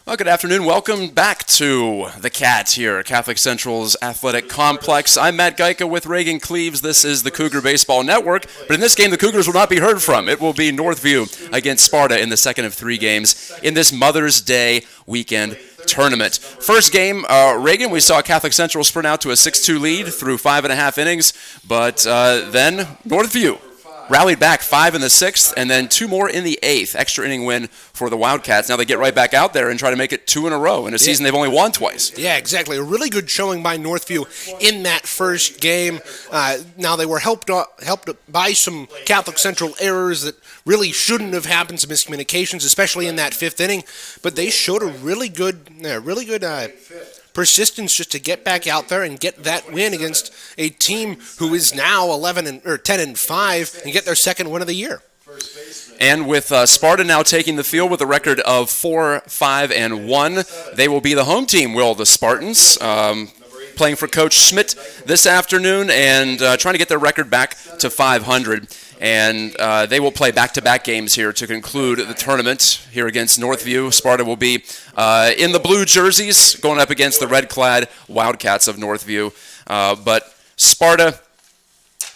Well, good afternoon. Welcome back to the Cats here, Catholic Central's athletic complex. I'm Matt Geica with Reagan Cleaves. This is the Cougar Baseball Network. But in this game, the Cougars will not be heard from. It will be Northview against Sparta in the second of three games in this Mother's Day weekend tournament. First game, Reagan, we saw Catholic Central sprint out to a 6-2 lead through 5.5 innings. But then Northview rallied back 5 in the 6th, and then 2 more in the 8th. Extra inning win for the Wildcats. Now they get right back out there and try to make it 2 in a row. In a season they've only won twice. Yeah, exactly. A really good showing by Northview in that first game. Now they were helped by some Catholic Central errors that really shouldn't have happened, some miscommunications, especially in that 5th inning. But they showed a really good persistence just to get back out there and get that win against a team who is now 10-5 and get their second win of the year. And with Sparta now taking the field with a record of 4-5-1, they will be the home team, will the Spartans, playing for Coach Schmidt this afternoon and trying to get their record back to 500. And they will play back-to-back games here to conclude the tournament here against Northview. Sparta will be in the blue jerseys going up against the red-clad Wildcats of Northview. But Sparta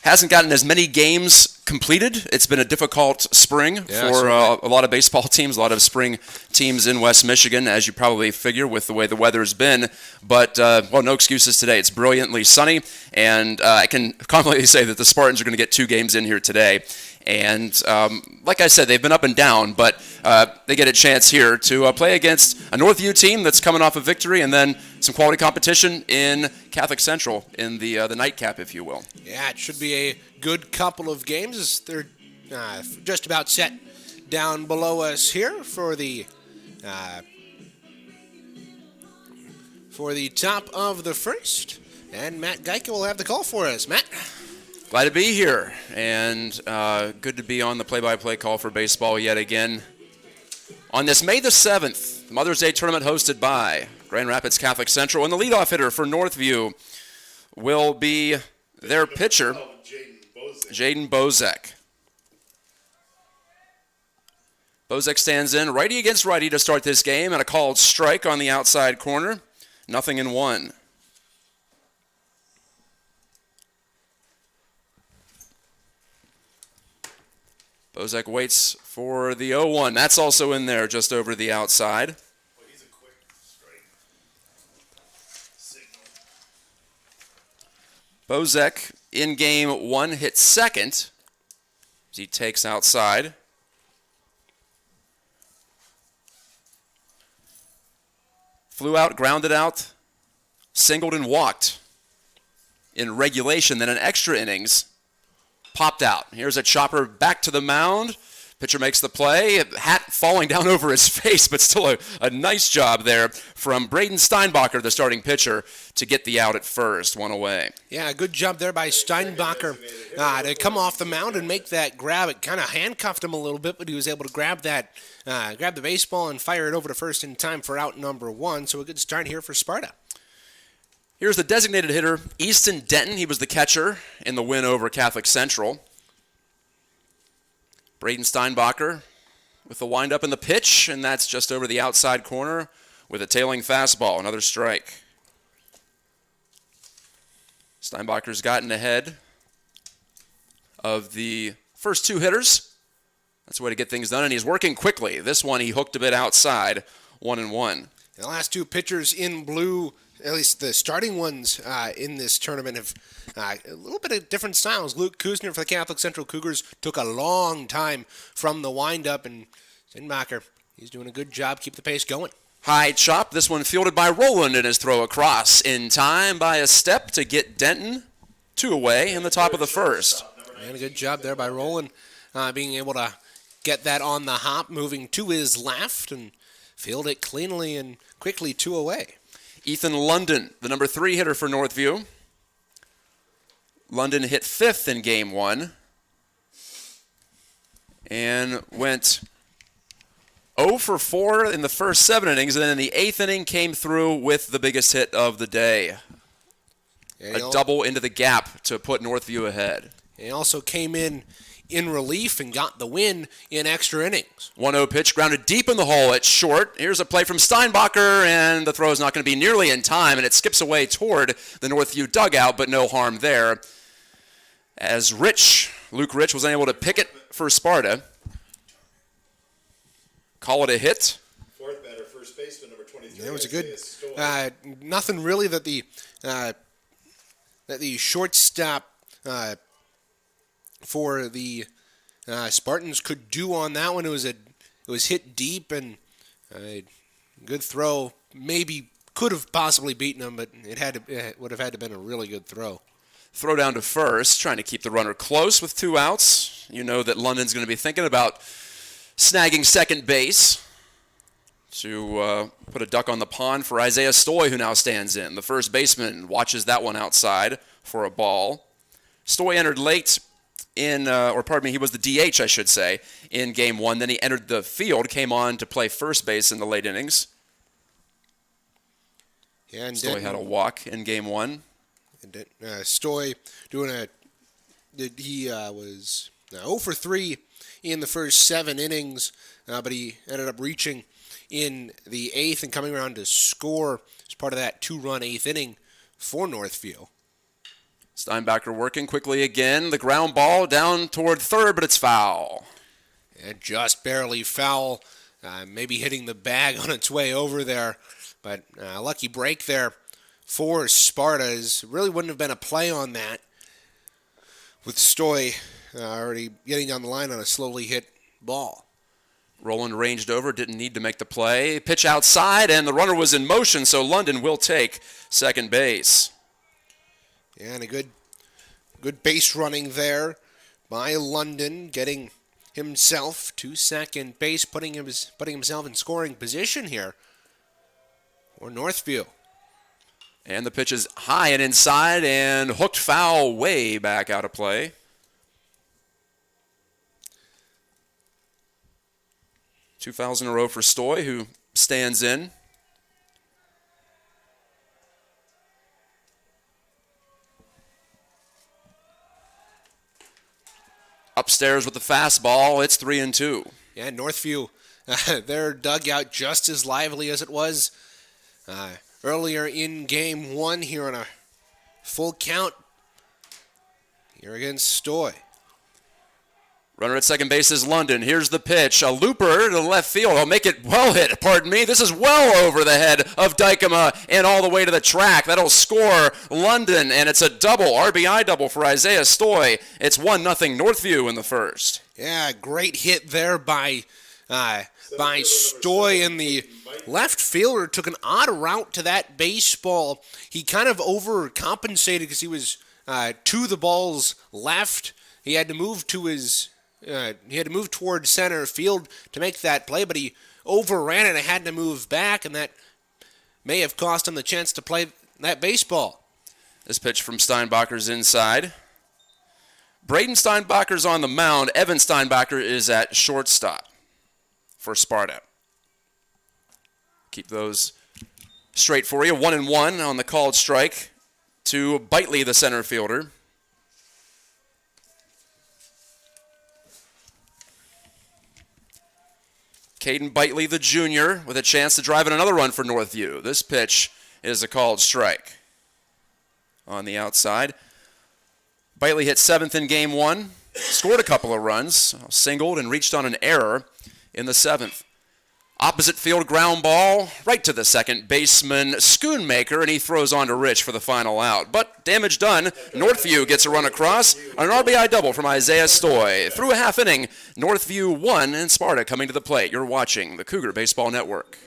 hasn't gotten as many games completed. It's been a difficult spring for a lot of baseball teams, a lot of spring teams in West Michigan, as you probably figure with the way the weather's been. But, no excuses today. It's brilliantly sunny, and I can confidently say that the Spartans are going to get 2 games in here today. And like I said, they've been up and down, but they get a chance here to play against a Northview team that's coming off a victory, and then some quality competition in Catholic Central in the nightcap, if you will. Yeah, it should be a good couple of games. They're just about set down below us here for the top of the first. And Matt Geica will have the call for us. Matt? Glad to be here, and good to be on the play-by-play call for baseball yet again. On this May the 7th, the Mother's Day tournament hosted by Grand Rapids Catholic Central, and the leadoff hitter for Northview will be their pitcher, Jaden Bozek. Bozek stands in righty against righty to start this game, and a called strike on the outside corner. 0-1. Bozek waits for the 0-1. That's also in there just over the outside. He's a quick strike signal. Bozek in game 1 hit second as he takes outside. Flew out, grounded out, singled and walked in regulation, then in extra innings. Popped out. Here's a chopper back to the mound. Pitcher makes the play. Hat falling down over his face, but still a nice job there from Braden Steinbacher, the starting pitcher, to get the out at first. 1 away. Yeah, good job there by Steinbacher to come off the mound and make that grab. It kind of handcuffed him a little bit, but he was able to grab the baseball and fire it over to first in time for out number 1. So a good start here for Sparta. Here's the designated hitter, Easton Denton. He was the catcher in the win over Catholic Central. Braden Steinbacher with the windup and the pitch, and that's just over the outside corner with a tailing fastball. Another strike. Steinbacher's gotten ahead of the first 2 hitters. That's the way to get things done, and he's working quickly. This one he hooked a bit outside, 1-1. The last 2 pitchers in blue, at least the starting ones in this tournament, have a little bit of different styles. Luke Kusner for the Catholic Central Cougars took a long time from the windup, and Steinbacher, he's doing a good job. Keep the pace going. High chop. This one fielded by Rowland in his throw across in time by a step to get Denton 2 away in the top of the first. And a good job there by Rowland, being able to get that on the hop, moving to his left and field it cleanly and quickly 2 away. Ethan London, the number 3 hitter for Northview. London hit 5th in game 1 and went 0 for 4 in the first 7 innings, and then in the 8th inning came through with the biggest hit of the day. A double into the gap to put Northview ahead. He also came in in relief and got the win in extra innings. 1-0 pitch grounded deep in the hole at short. Here's a play from Steinbacher, and the throw is not going to be nearly in time, and it skips away toward the Northview dugout, but no harm there. As Luke Rich was unable to pick it for Sparta. Call it a hit. Fourth batter, first baseman, number 23. That was a good. Nothing really that the shortstop for the Spartans could do on that one. It was hit deep and a good throw. Maybe could have possibly beaten him, but it would have had to been a really good throw. Throw down to first, trying to keep the runner close with 2 outs. You know that London's going to be thinking about snagging second base to put a duck on the pond for Isaiah Stoy, who now stands in. The first baseman watches that one outside for a ball. Stoy entered late he was the DH, I should say, in Game 1. Then he entered the field, came on to play first base in the late innings. Yeah, and Stoy had a walk in Game 1. Stoy was 0 for 3 in the first 7 innings, but he ended up reaching in the 8th and coming around to score as part of that 2-run 8th inning for Northview. Steinbacher working quickly again. The ground ball down toward third, but it's foul. And just barely foul, maybe hitting the bag on its way over there, but lucky break there for Spartas. Really wouldn't have been a play on that with Stoy already getting down the line on a slowly hit ball. Roland ranged over, didn't need to make the play. Pitch outside, and the runner was in motion, so London will take second base. Yeah, and a good base running there by London, getting himself to second base, putting himself in scoring position here for Northview. And the pitch is high and inside and hooked foul way back out of play. Two fouls in a row for Stoy, who stands in. Upstairs with the fastball, it's 3-2. Yeah, Northview, their dugout just as lively as it was earlier in Game 1 here on a full count here against Stoy. Runner at second base is London. Here's the pitch. A looper to left field. I'll make it well hit. Pardon me. This is well over the head of Dykema and all the way to the track. That'll score London, and it's a double, RBI double for Isaiah Stoy. It's 1-0 Northview in the first. Yeah, great hit there by Stoy, and the left fielder took an odd route to that baseball. He kind of overcompensated because he was to the ball's left. He had to move toward center field to make that play, but he overran it and had to move back, and that may have cost him the chance to play that baseball. This pitch from Steinbacher's inside. Braden Steinbacher's on the mound. Evan Steinbacher is at shortstop for Sparta. Keep those straight for you. 1-1 on the called strike to Bitely, the center fielder. Caden Bitely, the junior, with a chance to drive in another run for Northview. This pitch is a called strike on the outside. Bitely hit 7th in Game 1, scored a couple of runs, singled, and reached on an error in the 7th. Opposite field ground ball right to the second baseman, Schoonmaker, and he throws on to Rich for the final out. But damage done. Northview gets a run across. An RBI double from Isaiah Stoy. Through a half inning, Northview 1 and Sparta coming to the plate. You're watching the Cougar Baseball Network.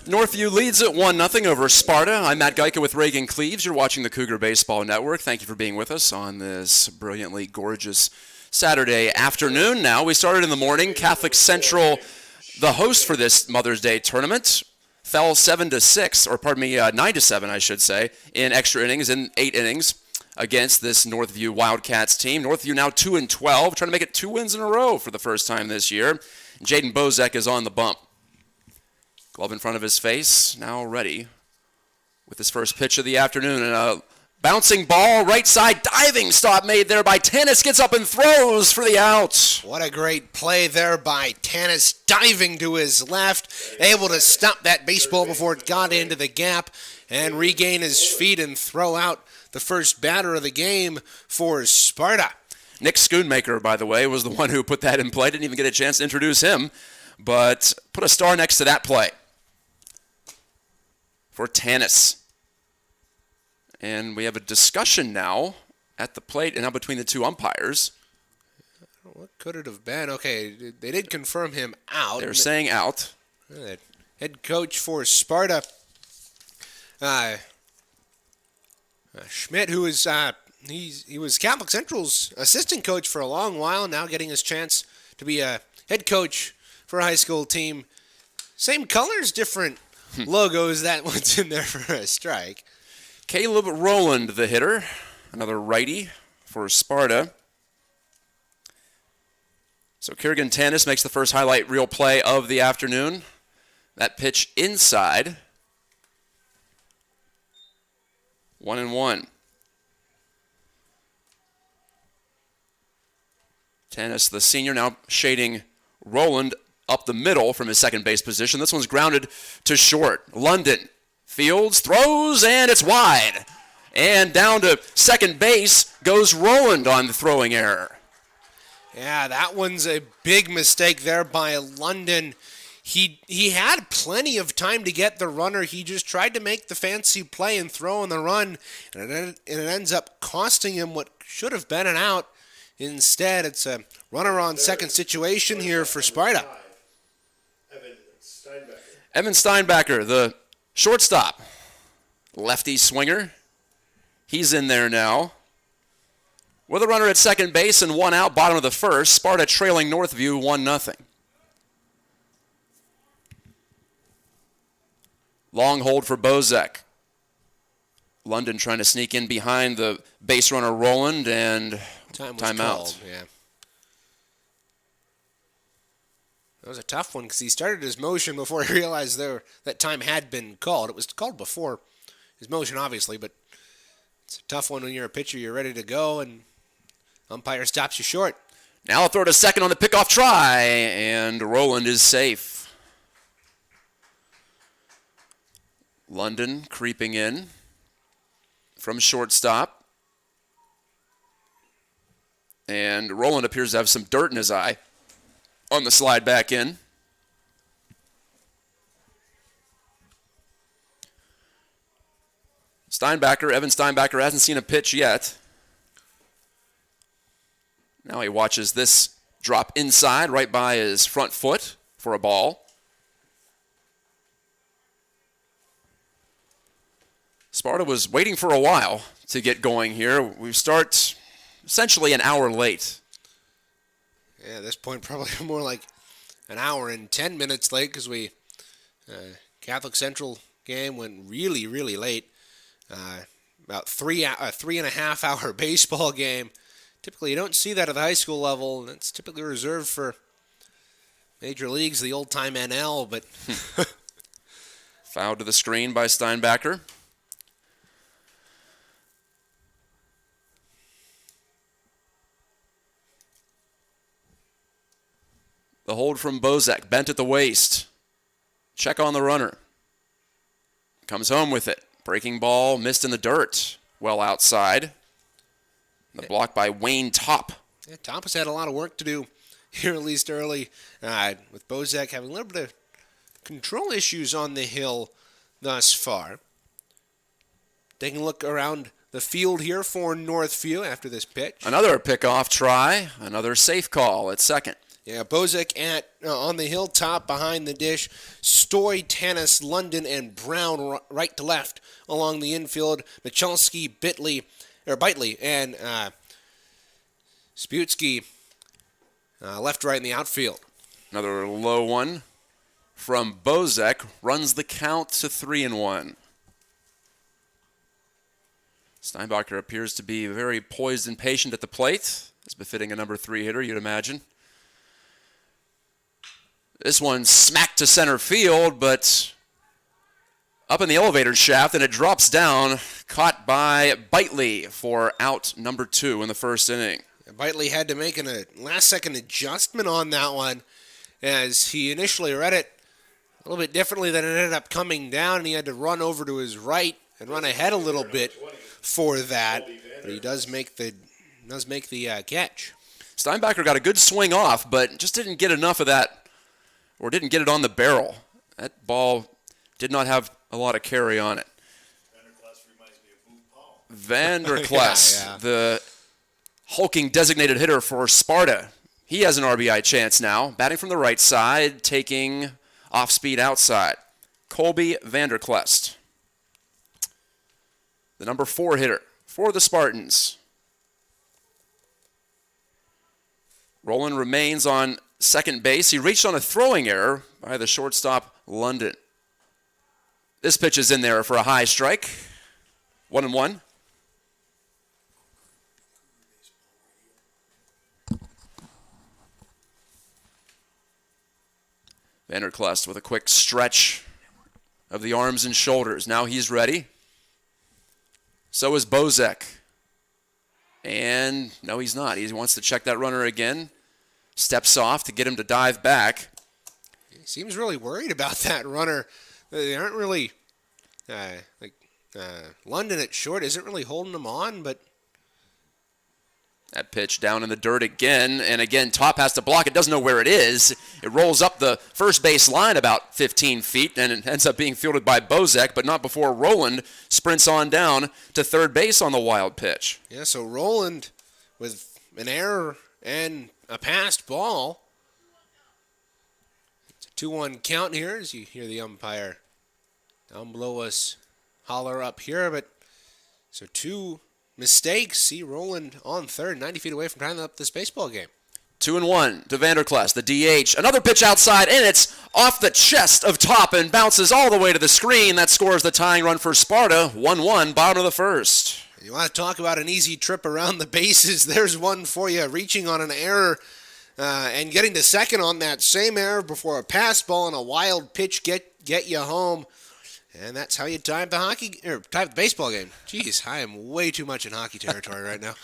Northview leads it 1-0 over Sparta. I'm Matt Geica with Reagan Cleaves. You're watching the Cougar Baseball Network. Thank you for being with us on this brilliantly gorgeous Saturday afternoon. Now, we started in the morning. Catholic Central, the host for this Mother's Day tournament, fell 7-6, or pardon me, 9-7, I should say, in extra innings, in 8 innings against this Northview Wildcats team. Northview now 2-12, trying to make it 2 wins in a row for the first time this year. Jaden Bozek is on the bump. Glove in front of his face, now ready with his first pitch of the afternoon. And a bouncing ball, right side, diving stop made there by Tanis. Gets up and throws for the out. What a great play there by Tanis, diving to his left, able to stop that baseball before it got into the gap and regain his feet and throw out the first batter of the game for Sparta. Nick Schoonmaker, by the way, was the one who put that in play. Didn't even get a chance to introduce him, but put a star next to that play for Tanis. And we have a discussion now at the plate and now between the two umpires. What could it have been? Okay, they did confirm him out. They're saying out. Head coach for Sparta, Schmidt, who is he was Catholic Central's assistant coach for a long while, now getting his chance to be a head coach for a high school team. Same colors, different logos. That one's in there for a strike. Caleb Rowland, the hitter, another righty for Sparta. So Kiergan Tanis makes the first highlight reel play of the afternoon. That pitch inside. 1-1. Tanis, the senior, now shading Rowland up the middle from his second base position. This one's grounded to short. London fields, throws, and it's wide. And down to second base goes Rowland on the throwing error. Yeah, that one's a big mistake there by London. He had plenty of time to get the runner. He just tried to make the fancy play and throw on the run, and it ends up costing him what should have been an out. Instead, it's a runner on second situation here for Sparta. Evan Steinbacher, the shortstop, lefty swinger. He's in there now. With a runner at second base and 1 out, bottom of the first, Sparta trailing Northview 1-0. Long hold for Bozek. London trying to sneak in behind the base runner Rowland, and timeout. Yeah. That was a tough one because he started his motion before he realized that time had been called. It was called before his motion, obviously, but it's a tough one when you're a pitcher. You're ready to go, and umpire stops you short. Now I'll throw to second on the pickoff try, and Rowland is safe. London creeping in from shortstop. And Rowland appears to have some dirt in his eye on the slide back in. Evan Steinbacher hasn't seen a pitch yet. Now he watches this drop inside right by his front foot for a ball. Sparta was waiting for a while to get going here. We start essentially an hour late. Yeah, at this point probably more like an hour and 10 minutes late because Catholic Central game went really, really late. About 3.5 hour baseball game. Typically you don't see that at the high school level. That's typically reserved for major leagues, the old-time NL, but... Fouled to the screen by Steinbacher. The hold from Bozek, bent at the waist. Check on the runner. Comes home with it. Breaking ball, missed in the dirt. Well outside. The block by Wayne Top. Yeah, Top has had a lot of work to do here, at least early, with Bozek having a little bit of control issues on the hill thus far. Taking a look around the field here for Northview after this pitch. Another pickoff try. Another safe call at second. Yeah, Bozek on the hilltop behind the dish. Stoy, Tanis, London, and Brown right to left along the infield. Michalski, Bittley, and Sputsky left, right in the outfield. Another low one from Bozek runs the count to 3-1. Steinbacher appears to be very poised and patient at the plate, as befitting a number 3 hitter, you'd imagine. This one smacked to center field, but up in the elevator shaft, and it drops down, caught by Bittley for out number 2 in the first inning. Bittley had to make a last-second adjustment on that one, as he initially read it a little bit differently than it ended up coming down, and he had to run over to his right and run ahead a little bit for that. But he does make the catch. Steinbacher got a good swing off, but just didn't get enough of that, or didn't get it on the barrel. That ball did not have a lot of carry on it. Vanderklas, Yeah. the hulking designated hitter for Sparta. He has an RBI chance now, batting from the right side, taking off-speed outside. Colby Vanderklas, the number 4 hitter for the Spartans. Roland remains on second base. He reached on a throwing error by the shortstop, London. This pitch is in there for a high strike. 1-1. Vanderklas with a quick stretch of the arms and shoulders. Now he's ready. So is Bozek. And no, he's not. He wants to check that runner again. Steps off to get him to dive back. He seems really worried about that runner. They aren't really, London at short isn't really holding him on, but that pitch down in the dirt again, and again, Top has to block it, doesn't know where it is. It rolls up the first base line about 15 feet, and it ends up being fielded by Bozek, but not before Roland sprints on down to third base on the wild pitch. yeah, so Roland with an error and a passed ball. It's a 2-1 count here as you hear the umpire down below us holler up here, but so 2 mistakes. See Roland on third, 90 feet away from tying up this baseball game. 2-1 to Vanderklas, the DH. Another pitch outside, and it's off the chest of Top and bounces all the way to the screen. That scores the tying run for Sparta. 1-1, bottom of the first. You want to talk about an easy trip around the bases? There's one for you, reaching on an error and getting to second on that same error before a pass ball and a wild pitch get you home. And that's how you time the baseball game. Jeez, I am way too much in hockey territory right now.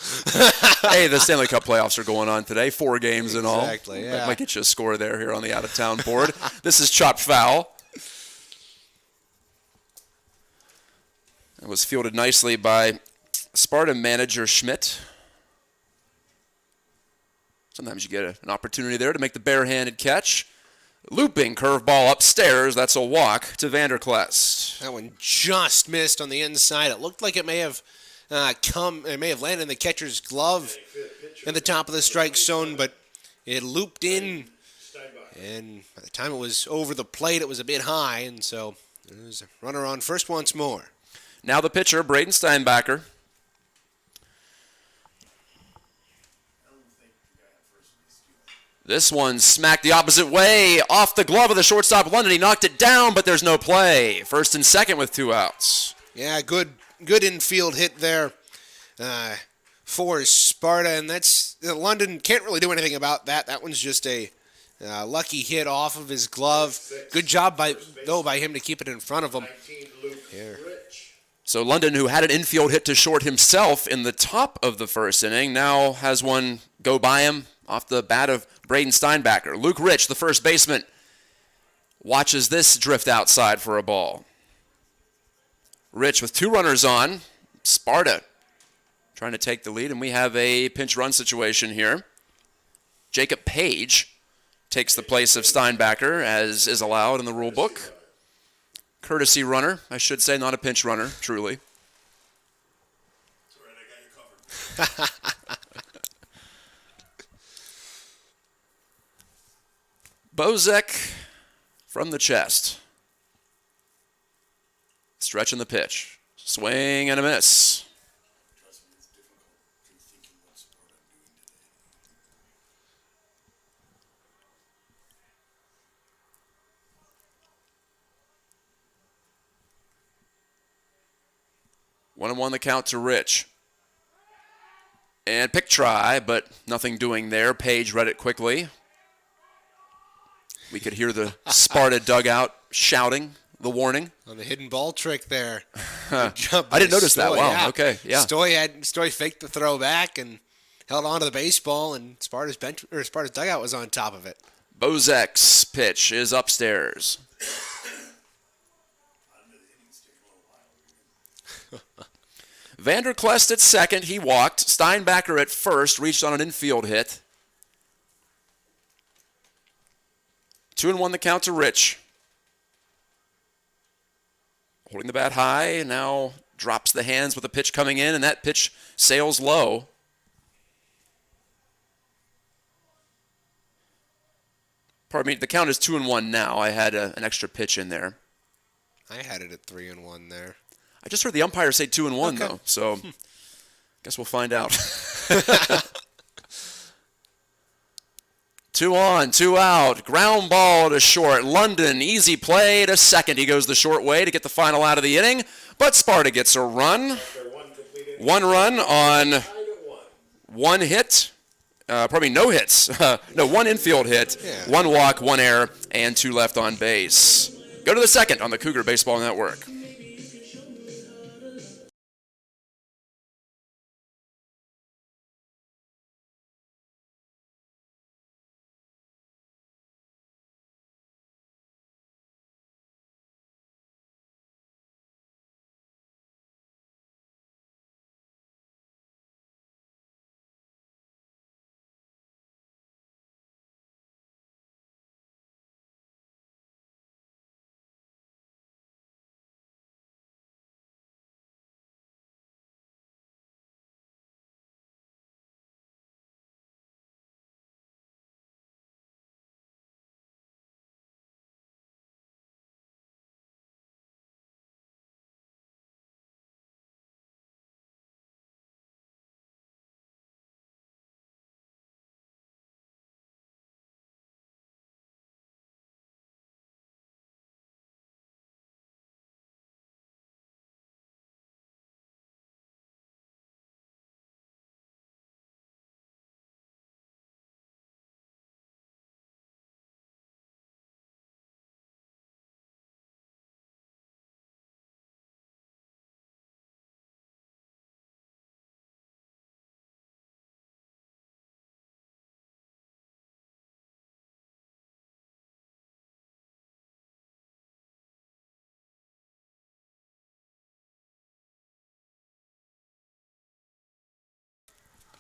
Hey, the Stanley Cup playoffs are going on today. 4 games in all. Exactly, yeah. Might get you a score there here on the out-of-town board. This is chopped foul. It was fielded nicely by Sparta manager Schmidt. Sometimes you get an opportunity there to make the barehanded catch. Looping curveball upstairs. That's a walk to Vanderklas. That one just missed on the inside. It looked like it may have landed in the catcher's glove in the top of the strike zone, but it looped in, and by the time it was over the plate, it was a bit high, and so there's a runner on first once more. Now the pitcher, Braden Steinbacher. This one smacked the opposite way, off the glove of the shortstop London. He knocked it down, but there's no play. First and second with 2 outs. Yeah, good infield hit there for Sparta, and that's London can't really do anything about that. That one's just a lucky hit off of his glove. Good job by him to keep it in front of him. Here. So London, who had an infield hit to short himself in the top of the first inning, now has one go by him off the bat of Braden Steinbacher. Luke Rich, the first baseman, watches this drift outside for a ball. Rich with 2 runners on. Sparta trying to take the lead, and we have a pinch run situation here. Jacob Page takes the place of Steinbacher, as is allowed in the rule book. Courtesy runner, I should say, not a pinch runner, truly. Bozek from the chest. Stretching the pitch. Swing and a miss. 1-1 the count to Rich. And pick try, but nothing doing there. Page read it quickly. We could hear the Sparta dugout shouting the warning. On the hidden ball trick there. I didn't notice that. Wow, yeah. okay, yeah. Stoy faked the throw back and held on to the baseball, and Sparta's dugout was on top of it. Bozek's pitch is upstairs. Vanderklest at second, he walked. Steinbacher at first, reached on an infield hit. 2-1 the count to Rich. Holding the bat high, now drops the hands with a pitch coming in, and that pitch sails low. Pardon me, the count is 2-1 now. I had an extra pitch in there. I had it at 3-1 there. I just heard the umpire say 2-1 Okay. though, so guess we'll find out. 2 on, 2 out. Ground ball to short. London, easy play to second. He goes the short way to get the final out of the inning, but Sparta gets a run. 1 run on 1 hit. Probably no hits. No, 1 infield hit, 1 walk, 1 error, and 2 left on base. Go to the second on the Cougar Baseball Network.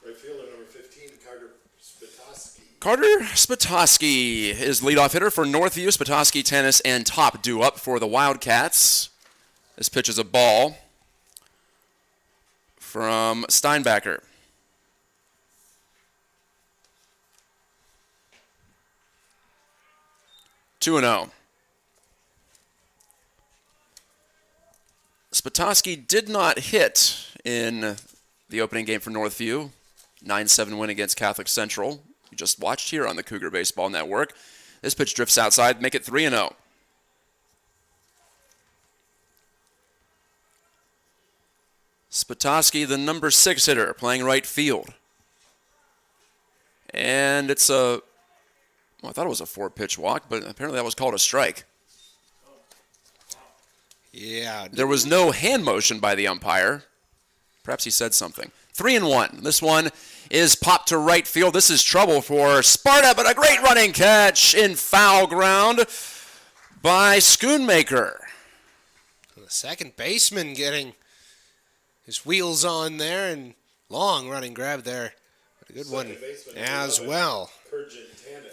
Right fielder number 15, Cougar Spitosky. Carter Spitosky is leadoff hitter for Northview. Spitosky, tennis, and top due up for the Wildcats. This pitch is a ball from Steinbacher. Two and 0. Spitosky did not hit in the opening game for Northview. 9-7 win against Catholic Central. You just watched here on the Cougar Baseball Network. This pitch drifts outside, make it 3-0. Spitosky, the number 6 hitter, playing right field. And it's I thought it was a 4-pitch walk, but apparently that was called a strike. Yeah. There was no hand motion by the umpire. Perhaps he said something. 3-1. This one is popped to right field. This is trouble for Sparta, but a great running catch in foul ground by Schoonmaker. The second baseman getting his wheels on there, and long running grab there. But a good one as well.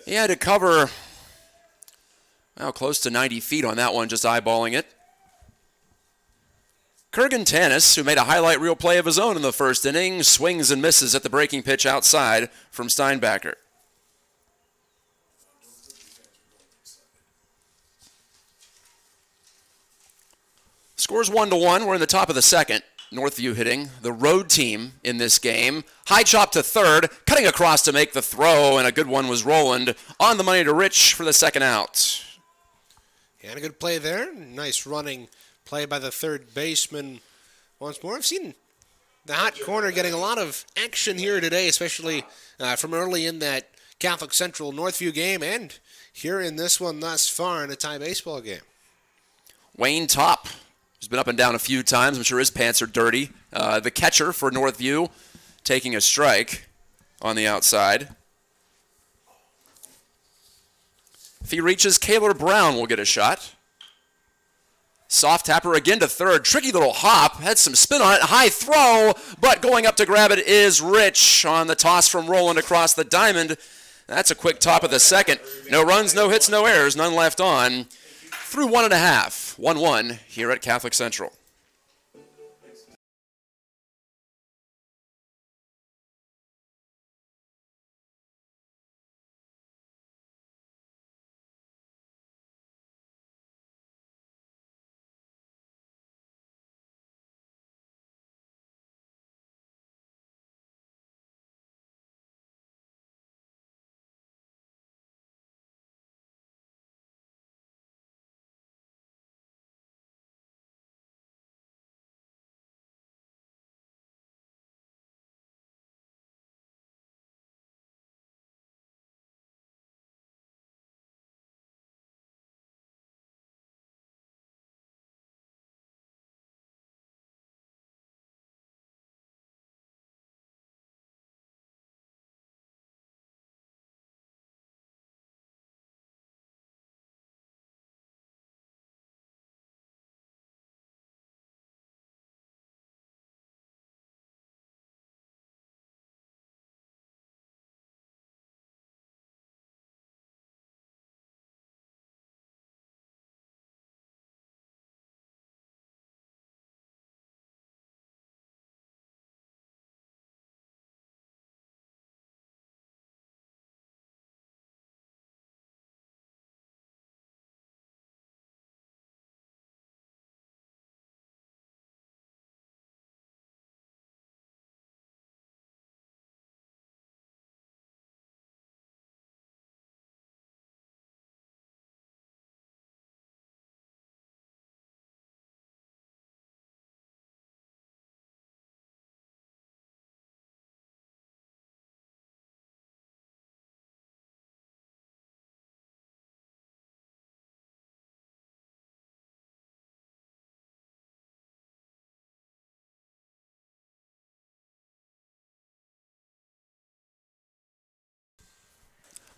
He had to cover close to 90 feet on that one, just eyeballing it. Kurgan Tanis, who made a highlight reel play of his own in the first inning, swings and misses at the breaking pitch outside from Steinbacher. Scores 1-1. We're in the top of the second. Northview hitting the road team in this game. High chop to third, cutting across to make the throw, and a good one was Roland on the money to Rich for the second out. And a good play there. Nice running play by the third baseman once more. I've seen the hot corner getting a lot of action here today, especially from early in that Catholic Central Northview game and here in this one thus far in a tie baseball game. Wayne Top has been up and down a few times. I'm sure his pants are dirty. The catcher for Northview taking a strike on the outside. If he reaches, Kaylor Brown will get a shot. Soft tapper again to third. Tricky little hop. Had some spin on it. High throw, but going up to grab it is Rich on the toss from Roland across the diamond. That's a quick top of the second. No runs, no hits, no errors. None left on. Through 1.5. 1-1 here at Catholic Central.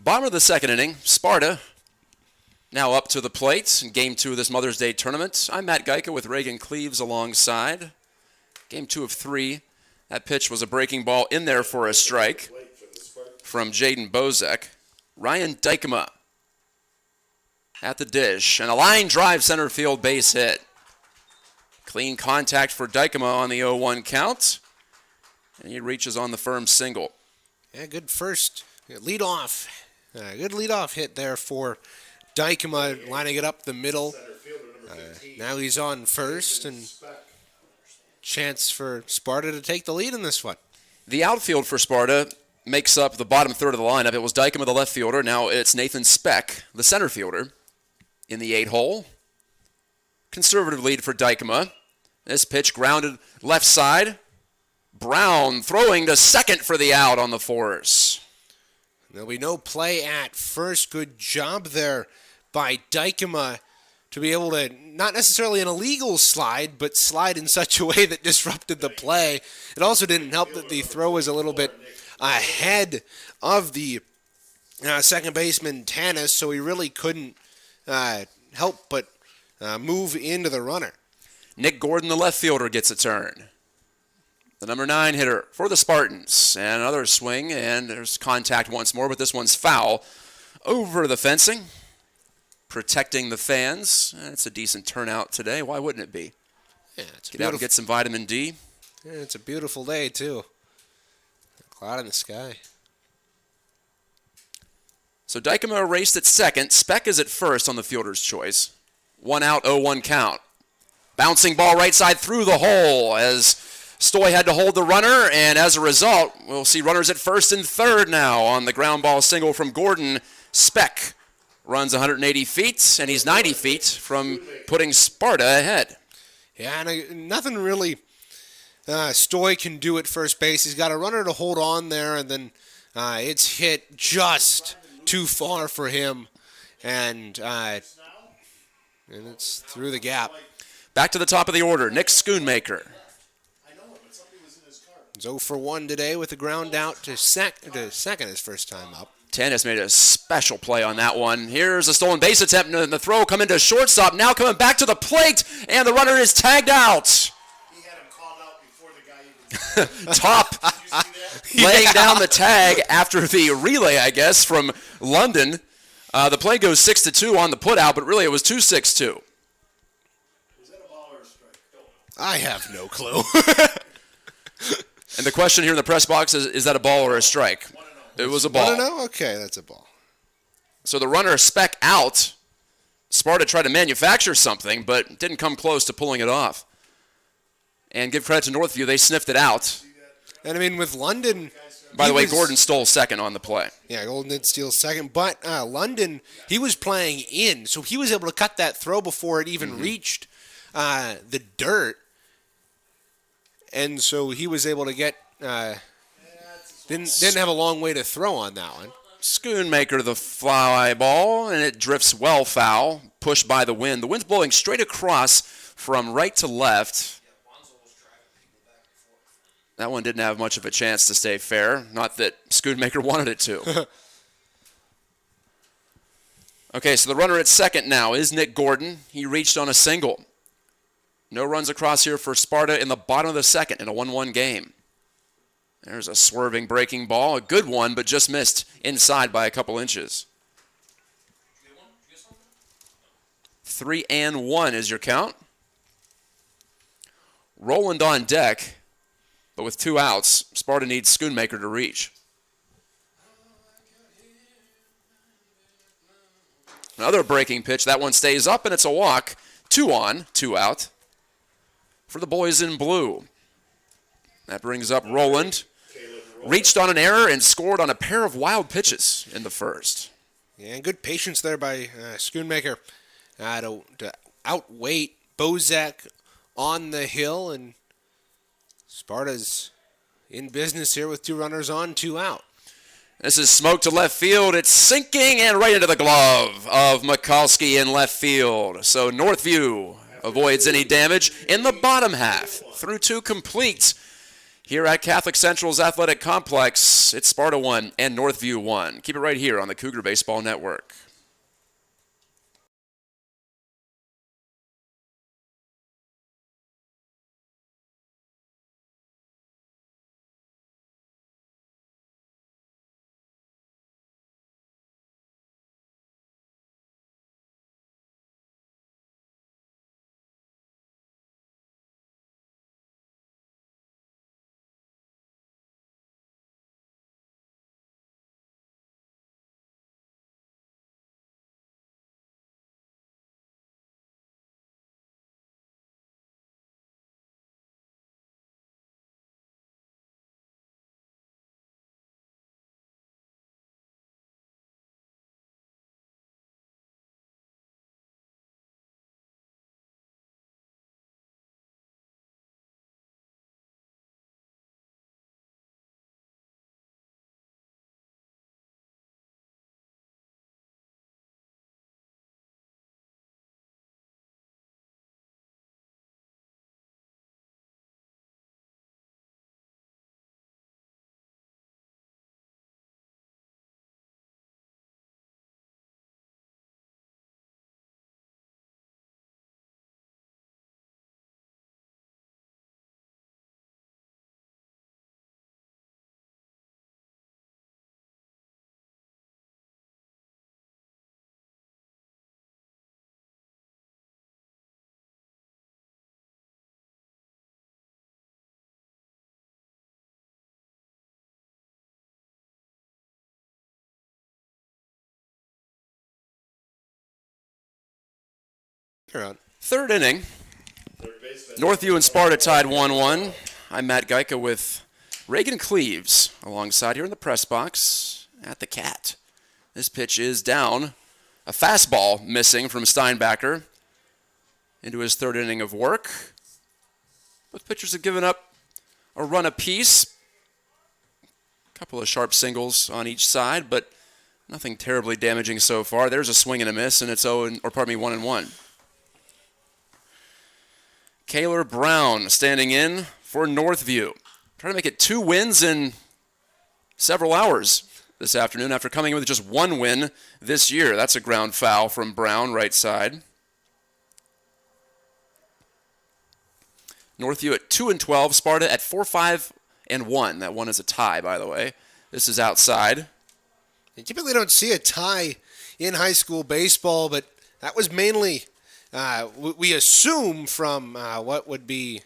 Bottom of the second inning, Sparta now up to the plate in Game 2 of this Mother's Day tournament. I'm Matt Geica with Reagan Cleaves alongside. Game 2 of 3. That pitch was a breaking ball in there for a strike from Jaden Bozek. Ryan Dykema at the dish, and a line drive center field base hit. Clean contact for Dykema on the 0-1 count, and he reaches on the firm single. Yeah, good first leadoff. Good leadoff hit there for Dykema, lining it up the middle. Now he's on first, and chance for Sparta to take the lead in this one. The outfield for Sparta makes up the bottom third of the lineup. It was Dykema, the left fielder. Now it's Nathan Speck, the center fielder, in the 8-hole. Conservative lead for Dykema. This pitch grounded left side. Brown throwing to second for the out on the force. There'll be no play at first. Good job there by Dykema to be able to, not necessarily an illegal slide, but slide in such a way that disrupted the play. It also didn't help that the throw was a little bit ahead of the second baseman, Tanis, so he really couldn't help but move into the runner. Nick Gordon, the left fielder, gets a turn. The number 9 hitter for the Spartans. And another swing, and there's contact once more, but this one's foul over the fencing, protecting the fans. It's a decent turnout today. Why wouldn't it be? Yeah, it's Get out and get some vitamin D. Yeah, it's a beautiful day, too. A cloud in the sky. So Dykema erased at second. Speck is at first on the fielder's choice. 1 out, 0-1 count. Bouncing ball right side through the hole as Stoy had to hold the runner, and as a result, we'll see runners at first and third now on the ground ball single from Gordon. Speck runs 180 feet, and he's 90 feet from putting Sparta ahead. Yeah, and nothing really Stoy can do at first base. He's got a runner to hold on there, and then it's hit just too far for him, and it's through the gap. Back to the top of the order, Nick Schoonmaker. 0 for 1 today with a ground out to second his first time up. Tanis made a special play on that one. Here's a stolen base attempt, and the throw coming to shortstop. Now coming back to the plate, and the runner is tagged out. He had him called out before the guy even Top laying down the tag after the relay, I guess, from London. The play goes 6-2 on the putout, but really it was 2-6-2. Was that a ball or a strike? I have no clue. And the question here in the press box is that a ball or a strike? It was a ball. No, okay, that's a ball. So the runner Speck out. Sparta tried to manufacture something, but didn't come close to pulling it off. And give credit to Northview, they sniffed it out. And I mean, with London... By the way, Gordon stole second on the play. Yeah, Golden did steal second, but London, he was playing in, so he was able to cut that throw before it even reached the dirt. And so he was able to get, didn't have a long way to throw on that one. Schoonmaker the fly ball, and it drifts well foul, pushed by the wind. The wind's blowing straight across from right to left. That one didn't have much of a chance to stay fair. Not that Schoonmaker wanted it to. Okay, so the runner at second now is Nick Gordon. He reached on a single. No runs across here for Sparta in the bottom of the second in a 1-1 game. There's a swerving breaking ball, a good one, but just missed inside by a couple inches. 3-1 is your count. Roland on deck, but with 2 outs, Sparta needs Schoonmaker to reach. Another breaking pitch. That one stays up, and it's a walk. 2 on, 2 out for the boys in blue. That brings up Roland. Reached on an error and scored on a pair of wild pitches in the first. Yeah, and good patience there by Schoonmaker to outweight Bozak on the hill, and Sparta's in business here with 2 runners on, 2 out. This is smoke to left field. It's sinking and right into the glove of Mikulski in left field. So Northview avoids any damage in the bottom half through 2 complete. Here at Catholic Central's Athletic Complex, it's Sparta 1 and Northview 1. Keep it right here on the Cougar Baseball Network. You're on. Third inning. Northview and Sparta tied 1-1. I'm Matt Geica with Reagan Cleaves alongside here in the press box at the Cat. This pitch is down. A fastball missing from Steinbacher into his third inning of work. Both pitchers have given up a run apiece. A couple of sharp singles on each side, but nothing terribly damaging so far. There's a swing and a miss, and it's 1-1. Kaylor Brown standing in for Northview. Trying to make it 2 wins in several hours this afternoon after coming in with just 1 win this year. That's a ground foul from Brown, right side. Northview at 2-12, Sparta at 4-5-1. That one is a tie, by the way. This is outside. You typically don't see a tie in high school baseball, but that was mainly, we assume, from what would be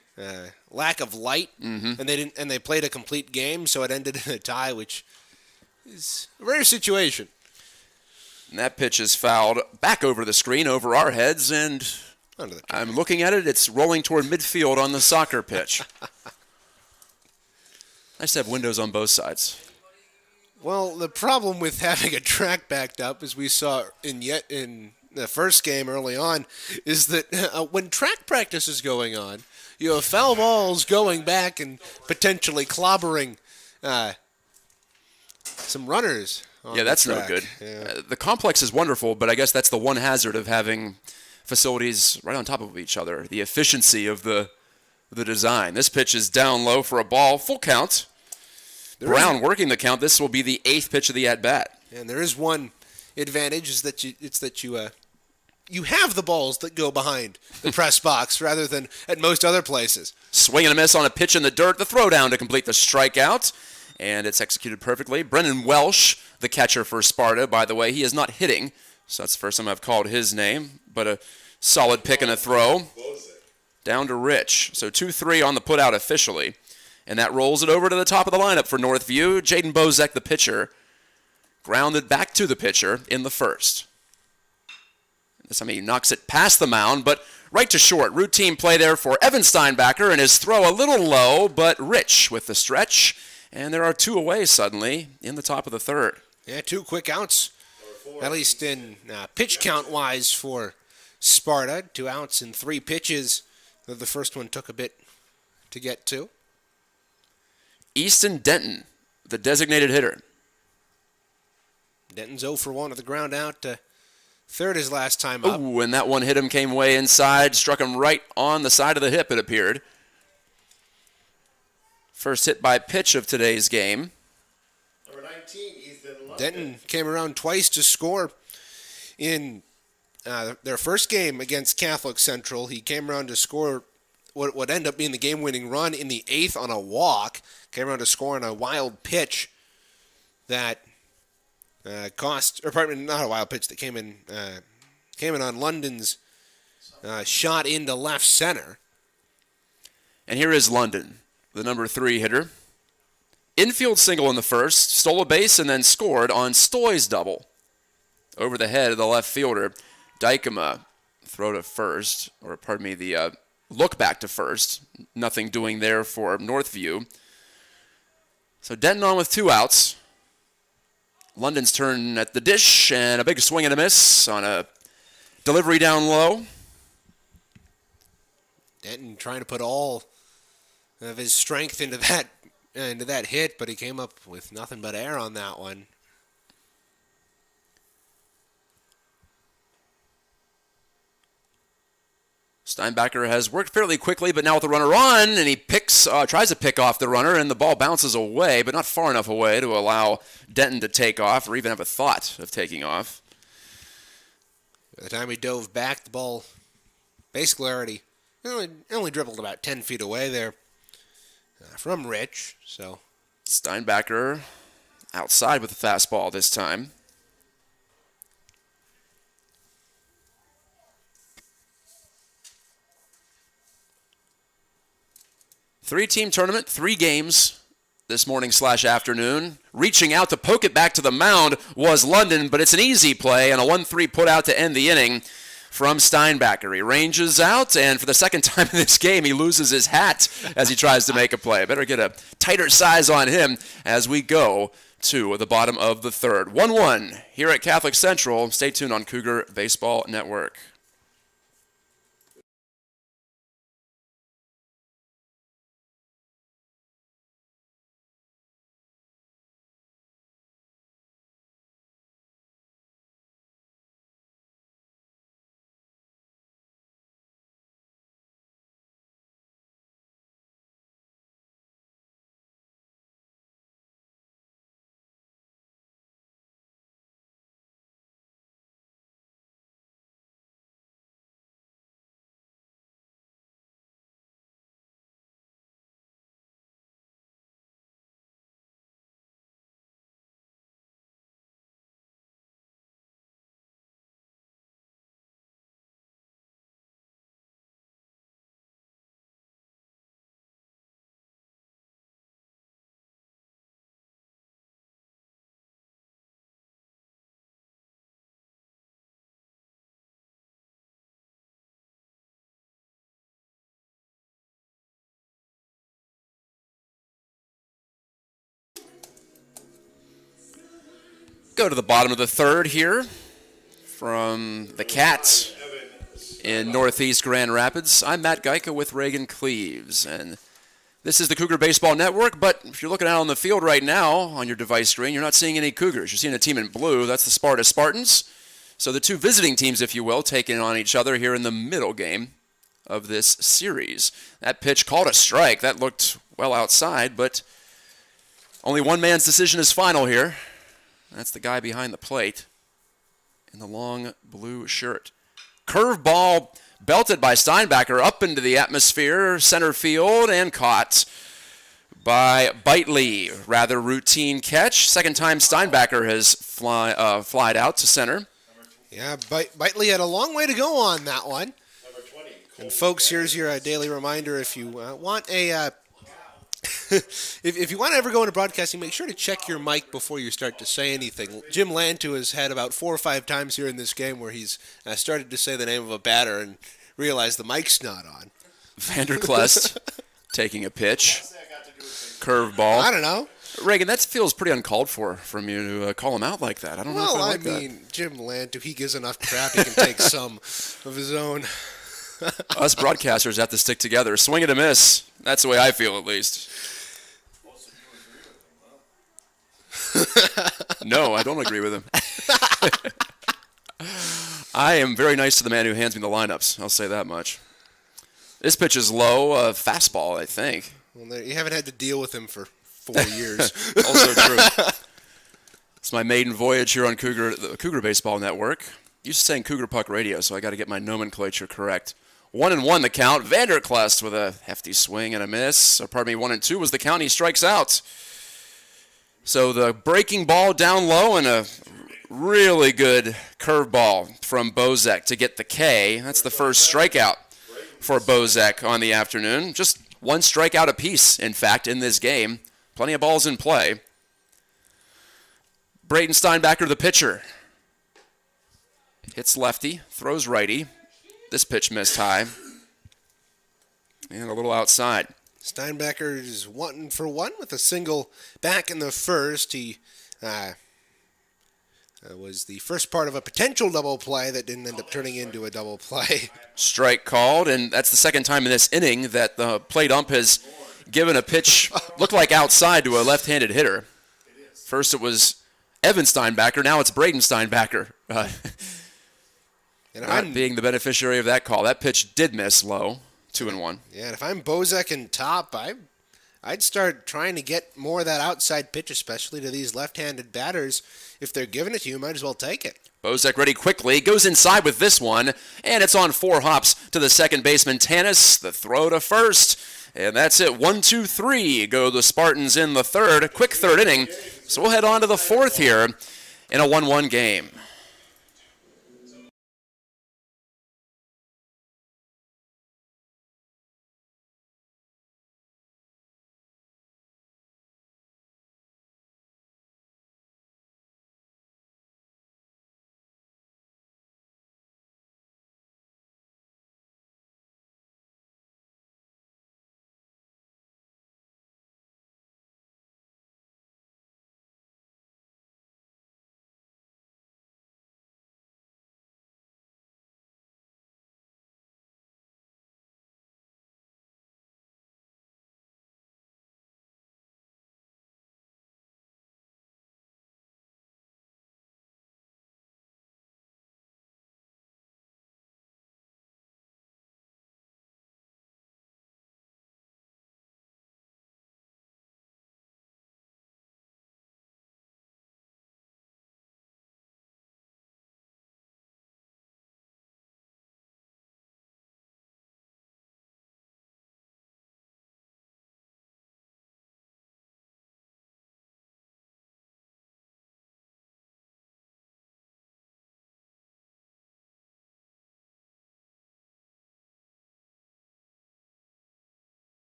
lack of light, and they played a complete game, so it ended in a tie, which is a rare situation. And that pitch is fouled back over the screen, over our heads, and I'm looking at it. It's rolling toward midfield on the soccer pitch. Nice to have windows on both sides. Well, the problem with having a track backed up, as we saw in the first game early on, is that when track practice is going on, you have foul balls going back and potentially clobbering some runners. Yeah, that's no good. Yeah. The complex is wonderful, but I guess that's the one hazard of having facilities right on top of each other, the efficiency of the design. This pitch is down low for a ball, full count. Brown working the count. This will be the 8th pitch of the at-bat. And there is one advantage, is that you have the balls that go behind the press box rather than at most other places. Swing and a miss on a pitch in the dirt. The throw down to complete the strikeout. And it's executed perfectly. Brennan Welsh, the catcher for Sparta, by the way, he is not hitting. So that's the first time I've called his name. But a solid pick and a throw. Down to Rich. So 2-3 on the putout officially. And that rolls it over to the top of the lineup for Northview. Jaden Bozek, the pitcher, grounded back to the pitcher in the first. This time he knocks it past the mound, but right to short. Routine play there for Evan Steinbacher, and his throw a little low, but Rich with the stretch. And there are 2 away suddenly in the top of the third. Yeah, 2 quick outs, at least in pitch count-wise for Sparta. 2 outs in 3 pitches. The first one took a bit to get to. Easton Denton, the designated hitter. Denton's 0 for 1 at the ground out. Third his last time up. Ooh, and that one hit him, came way inside, struck him right on the side of the hip, it appeared. First hit by pitch of today's game. Number 19, Ethan London. Denton came around twice to score in their first game against Catholic Central. He came around to score what would end up being the game-winning run in the 8th on a walk. Came around to score on a wild pitch that not a wild pitch, that came in on London's shot into left center. And here is London, the number 3 hitter. Infield single in the first, stole a base, and then scored on Stoy's double. Over the head of the left fielder. Dykema throw to first, the look back to first. Nothing doing there for Northview. So Denton on with 2 outs. London's turn at the dish, and a big swing and a miss on a delivery down low. Denton trying to put all of his strength into that hit, but he came up with nothing but air on that one. Steinbacher has worked fairly quickly, but now with the runner on, and he tries to pick off the runner, and the ball bounces away, but not far enough away to allow Denton to take off or even have a thought of taking off. By the time he dove back, the ball basically only dribbled about 10 feet away there from Rich. So Steinbacher outside with the fastball this time. Three-team tournament, 3 games this morning/afternoon. Reaching out to poke it back to the mound was London, but it's an easy play and a 1-3 put out to end the inning from Steinbacher. He ranges out, and for the second time in this game, he loses his hat as he tries to make a play. Better get a tighter size on him as we go to the bottom of the third. 1-1 here at Catholic Central. Stay tuned on Cougar Baseball Network. Go to the bottom of the third here from the Cats in Northeast Grand Rapids. I'm Matt Geica with Reagan Cleaves, and this is the Cougar Baseball Network, but if you're looking out on the field right now on your device screen, you're not seeing any Cougars. You're seeing a team in blue. That's the Sparta Spartans. So the two visiting teams, if you will, taking on each other here in the middle game of this series. That pitch called a strike. That looked well outside, but only one man's decision is final here. That's the guy behind the plate in the long blue shirt. Curveball belted by Steinbacher up into the atmosphere, center field, and caught by Bitely. Rather routine catch. Second time Steinbacher has flied out to center. Yeah, Bitely had a long way to go on that one. And folks, here's your daily reminder. If you want a if you want to ever go into broadcasting, make sure to check your mic before you start to say anything. Jim Lantu has had about 4 or 5 times here in this game where he's started to say the name of a batter and realized the mic's not on. Vanderklest taking a pitch. Curveball. I don't know. Reagan, that feels pretty uncalled for from you to call him out like that. I don't know if I like that. Jim Lantu, he gives enough crap. He can take some of his own. Us broadcasters have to stick together. Swing and a miss. That's the way I feel, at least. No, I don't agree with him. I am very nice to the man who hands me the lineups. I'll say that much. This pitch is low, fastball, I think. Well, you haven't had to deal with him for 4 years. Also true. It's my maiden voyage here on the Cougar Baseball Network. Used to saying Cougar Puck Radio, so I got to get my nomenclature correct. 1-1 the count. Vanderklest with a hefty swing and a miss. 1-2 was the count. He strikes out. So the breaking ball down low and a really good curveball from Bozek to get the K. That's the first strikeout for Bozek on the afternoon. Just one strikeout apiece, in fact, in this game. Plenty of balls in play. Brayton Steinbacher, the pitcher. Hits lefty, throws righty. This pitch missed high. And a little outside. Steinbacher is 1-for-1 with a single back in the first. He was the first part of a potential double play that didn't end up turning into a double play. Strike called, and that's the second time in this inning that the plate ump has given a pitch, looked like outside, to a left-handed hitter. First it was Evan Steinbacher, now it's Brayton Steinbacher. Not being the beneficiary of that call. That pitch did miss low, 2-1. Yeah, and if I'm Bozek and top, I'd start trying to get more of that outside pitch, especially to these left-handed batters. If they're giving it to you, might as well take it. Bozek ready quickly, goes inside with this one, and it's on 4 hops to the second baseman, Tanis. The throw to first, and that's it. 1-2-3 go the Spartans in the third. Quick third inning. So we'll head on to the fourth here in a 1-1 game.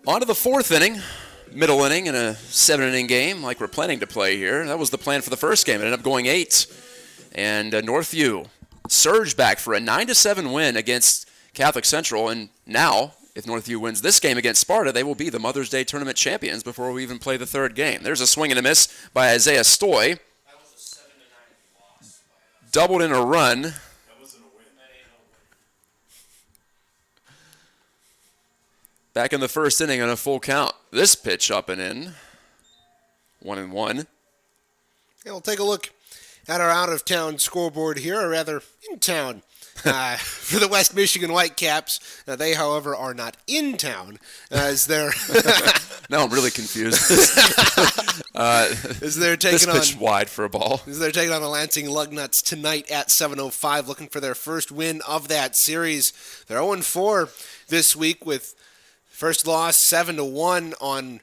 On to the fourth inning. Middle inning in a 7-inning game like we're planning to play here. That was the plan for the first game. It ended up going 8. And Northview surged back for a 9-7 win against Catholic Central. And now, if Northview wins this game against Sparta, they will be the Mother's Day Tournament champions before we even play the third game. There's a swing and a miss by Isaiah Stoy. That was a 7-9 loss. Doubled in a run. That wasn't a win. That ain't no win. Back in the first inning on a full count. This pitch up and in. 1-1. Yeah, we'll take a look at our out-of-town scoreboard here, or rather, in town. For the West Michigan Whitecaps. They, however, are not in town, as they're... Now I'm really confused. as they're taking this pitch wide for a ball. As they're taking on the Lansing Lugnuts tonight at 7:05, looking for their first win of that series. They're 0-4 this week with first loss 7-1 on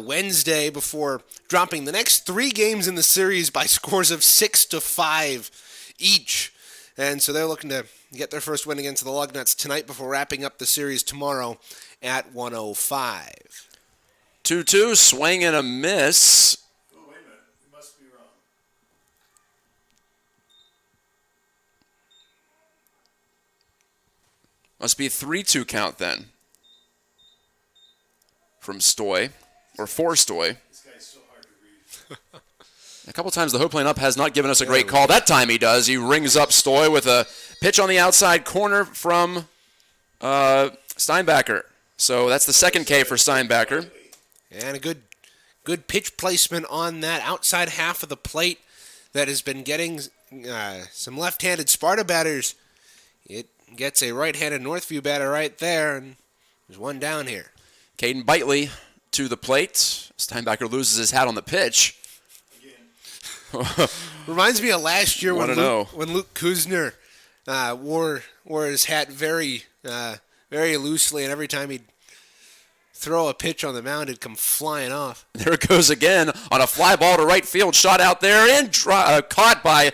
Wednesday before dropping the next 3 games in the series by scores of 6-5 each. And so they're looking to get their first win against the Lugnuts tonight before wrapping up the series tomorrow at 1:05. 2-2, swing and a miss. Oh, wait a minute. We must be wrong. Must be a 3-2 count then. From Stoy, or for Stoy. This guy's so hard to read. A couple times the hook plane up has not given us a great call. That time he does. He rings up Stoy with a pitch on the outside corner from Steinbacher. So that's the second K for Steinbacher. And a good pitch placement on that outside half of the plate that has been getting some left-handed Sparta batters. It gets a right-handed Northview batter right there, and there's one down here. Caden Bitely to the plate. Steinbacher loses his hat on the pitch. Reminds me of last year when Luke Kuzner wore his hat very loosely, and every time he'd throw a pitch on the mound, it'd come flying off. There it goes again on a fly ball to right field, shot out there and caught by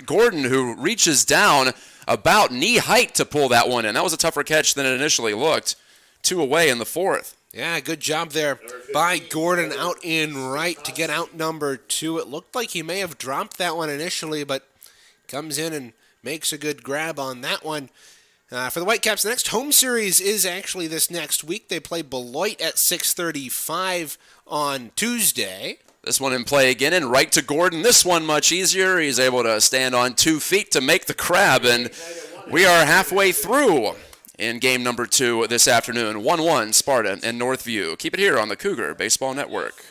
Gordon, who reaches down about knee height to pull that one in. That was a tougher catch than it initially looked. 2 away in the fourth. Yeah, good job there by Gordon out in right to get out number 2. It looked like he may have dropped that one initially, but comes in and makes a good grab on that one. For the Whitecaps, the next home series is actually this next week. They play Beloit at 6:35 on Tuesday. This one in play again, and right to Gordon. This one much easier. He's able to stand on 2 feet to make the grab, and we are halfway through in game number 2 this afternoon. 1-1 Sparta and Northview. Keep it here on the Cougar Baseball Network.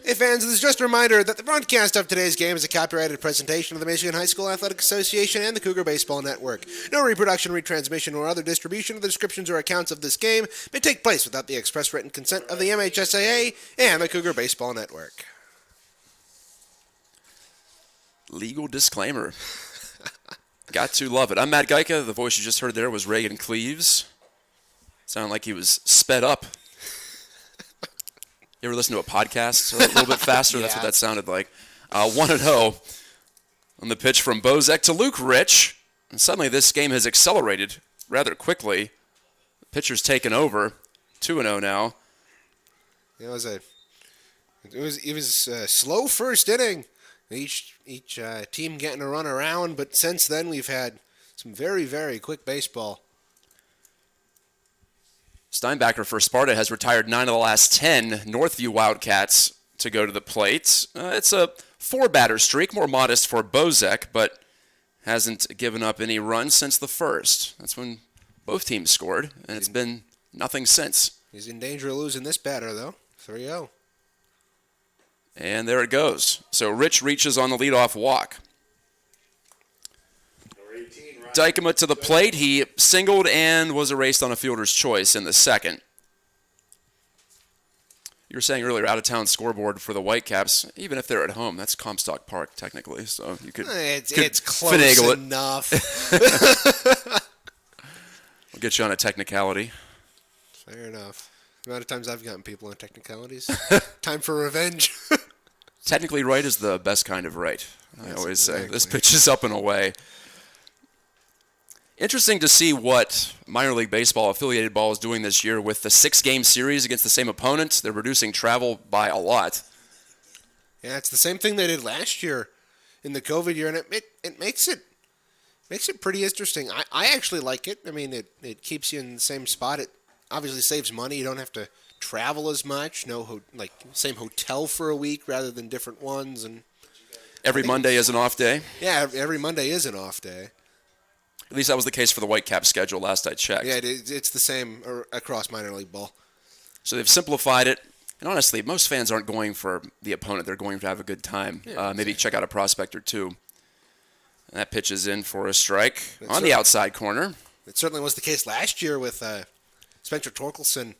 Hey fans, this is just a reminder that the broadcast of today's game is a copyrighted presentation of the Michigan High School Athletic Association and the Cougar Baseball Network. No reproduction, retransmission, or other distribution of the descriptions or accounts of this game may take place without the express written consent of the MHSAA and the Cougar Baseball Network. Legal disclaimer. Got to love it. I'm Matt Geica. The voice you just heard there was Reagan Cleaves. Sounded like he was sped up. You ever listen to a podcast a little bit faster? That's what that sounded like. 1-0 on the pitch from Bozek to Luke Rich. And suddenly this game has accelerated rather quickly. The pitcher's taken over. 2-0 now. It was a slow first inning. Each team getting a run around, but since then we've had some very, very quick baseball. Steinbacher for Sparta has retired 9 of the last 10 Northview Wildcats to go to the plate. It's a 4-batter streak, more modest for Bozek, but hasn't given up any runs since the first. That's when both teams scored, and it's been nothing since. He's in danger of losing this batter, though. 3-0. And there it goes. So Rich reaches on the leadoff walk. Dykema to the plate. He singled and was erased on a fielder's choice in the second. You were saying earlier, out-of-town scoreboard for the Whitecaps. Even if they're at home, that's Comstock Park, technically. So you could It's close finagle enough. We'll get you on a technicality. Fair enough. The amount of times I've gotten people on technicalities. Time for revenge. Technically right is the best kind of right, I always say. Exactly. This pitch is up and away. Interesting to see what minor league baseball, affiliated ball, is doing this year with the 6-game series against the same opponent. They're reducing travel by a lot. Yeah, it's the same thing they did last year in the COVID year, and it makes it pretty interesting. I actually like it. I mean, it keeps you in the same spot. It obviously saves money. You don't have to travel as much. Same hotel for a week rather than different ones. And Every Monday is an off day. yeah, every Monday is an off day. At least that was the case for the Whitecap schedule last I checked. Yeah, it's the same across minor league ball. So they've simplified it. And honestly, most fans aren't going for the opponent. They're going to have a good time. Maybe check out a prospect or two. That pitch is in for a strike on the outside corner. It certainly was the case last year with Spencer Torkelson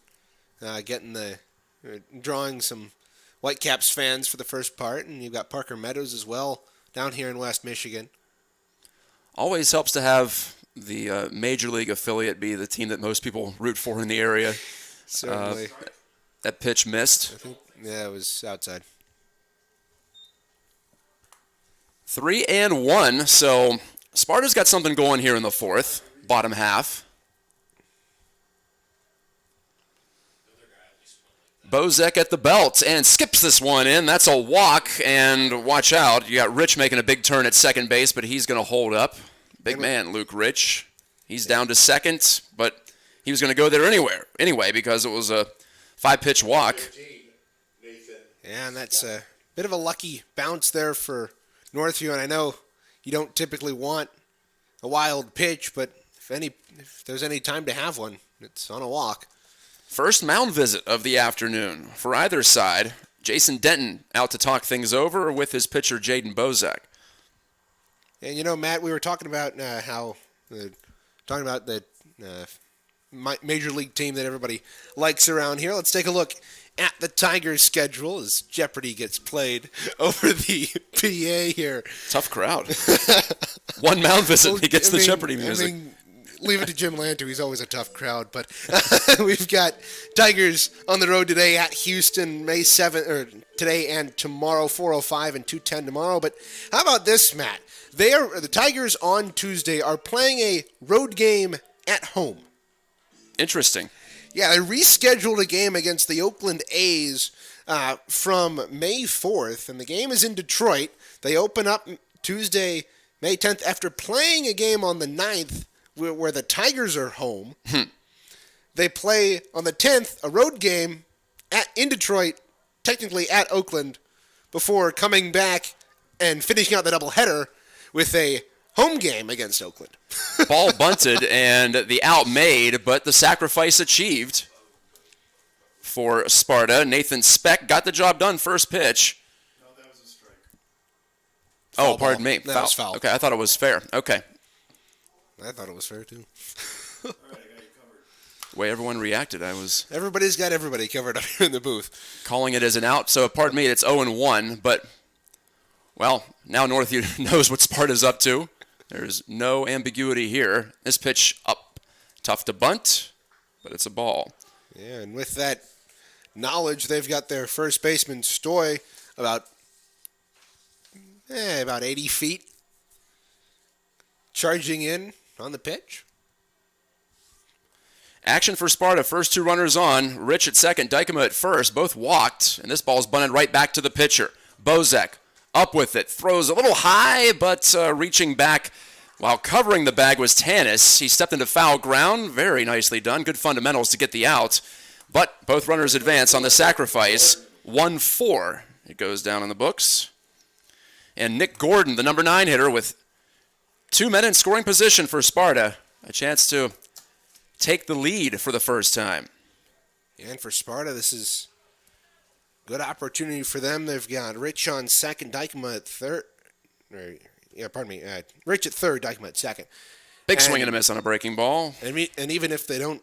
drawing some Whitecaps fans for the first part, and you've got Parker Meadows as well down here in West Michigan. Always helps to have the major league affiliate be the team that most people root for in the area. Certainly. That pitch missed. It was outside. 3-1. So Sparta's got something going here in the fourth, bottom half. Bozek at the belt and skips this one in. That's a walk, and watch out. You got Rich making a big turn at second base, but he's going to hold up. Big man, Luke Rich. He's down to second, but he was going to go there anyway because it was a 5-pitch walk. Yeah, and that's a bit of a lucky bounce there for Northview, and I know you don't typically want a wild pitch, but if there's any time to have one, it's on a walk. First mound visit of the afternoon for either side. Jason Denton out to talk things over with his pitcher, Jaden Bozek. And Matt, we were talking about the major league team that everybody likes around here. Let's take a look at the Tigers' schedule as Jeopardy gets played over the PA here. Tough crowd. One mound visit, he gets the Jeopardy music. Leave it to Jim Lanto. He's always a tough crowd. But we've got Tigers on the road today at Houston, May 7th, or today and tomorrow, 4:05 and 2:10 tomorrow. But how about this, Matt? The Tigers on Tuesday are playing a road game at home. Interesting. Yeah, they rescheduled a game against the Oakland A's from May 4th, and the game is in Detroit. They open up Tuesday, May 10th, after playing a game on the 9th where the Tigers are home. They play on the 10th, a road game in Detroit, technically at Oakland, before coming back and finishing out the doubleheader with a home game against Oakland. Ball bunted and the out made, but the sacrifice achieved. for Sparta. Nathan Speck got the job done first pitch. No, that was a strike. Oh, pardon me. That was foul. Okay, I thought it was fair. Okay. I thought it was fair, too. All right, I got you covered. The way everyone reacted, I was Everybody's got everybody covered up here in the booth. calling it as an out. So, pardon me, it's 0-1. But, well, now Northview knows what Sparta's up to. There's no ambiguity here. This pitch up, tough to bunt, but it's a ball. Yeah, and with that knowledge, they've got their first baseman, Stoy, about 80 feet, charging in on the pitch. Action for Sparta. First two runners on. Rich at second, Dykema at first. Both walked, and this ball's bunted right back to the pitcher. Bozek up with it. Throws a little high, but reaching back while covering the bag was Tanis. He stepped into foul ground. Very nicely done. Good fundamentals to get the out. But both runners advance on the sacrifice. 1-4. It goes down in the books. And Nick Gordon, the number 9 hitter, with 2 men in scoring position for Sparta. A chance to take the lead for the first time. And for Sparta, this is a good opportunity for them. They've got Rich on second, Dykema at third. Rich at third, Dykema at second. Big swing and a miss on a breaking ball. And even if they don't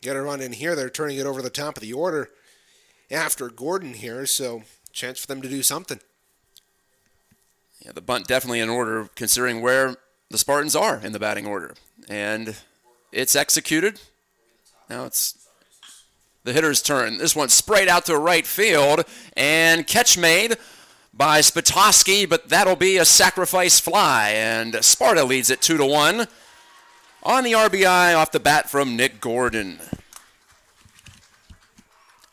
get a run in here, they're turning it over the top of the order after Gordon here, so chance for them to do something. Yeah, the bunt definitely in order considering where the Spartans are in the batting order. And it's executed. Now it's the hitter's turn. This one sprayed out to right field, and catch made by Spatoski, but that'll be a sacrifice fly, and Sparta leads it 2-1 on the RBI off the bat from Nick Gordon.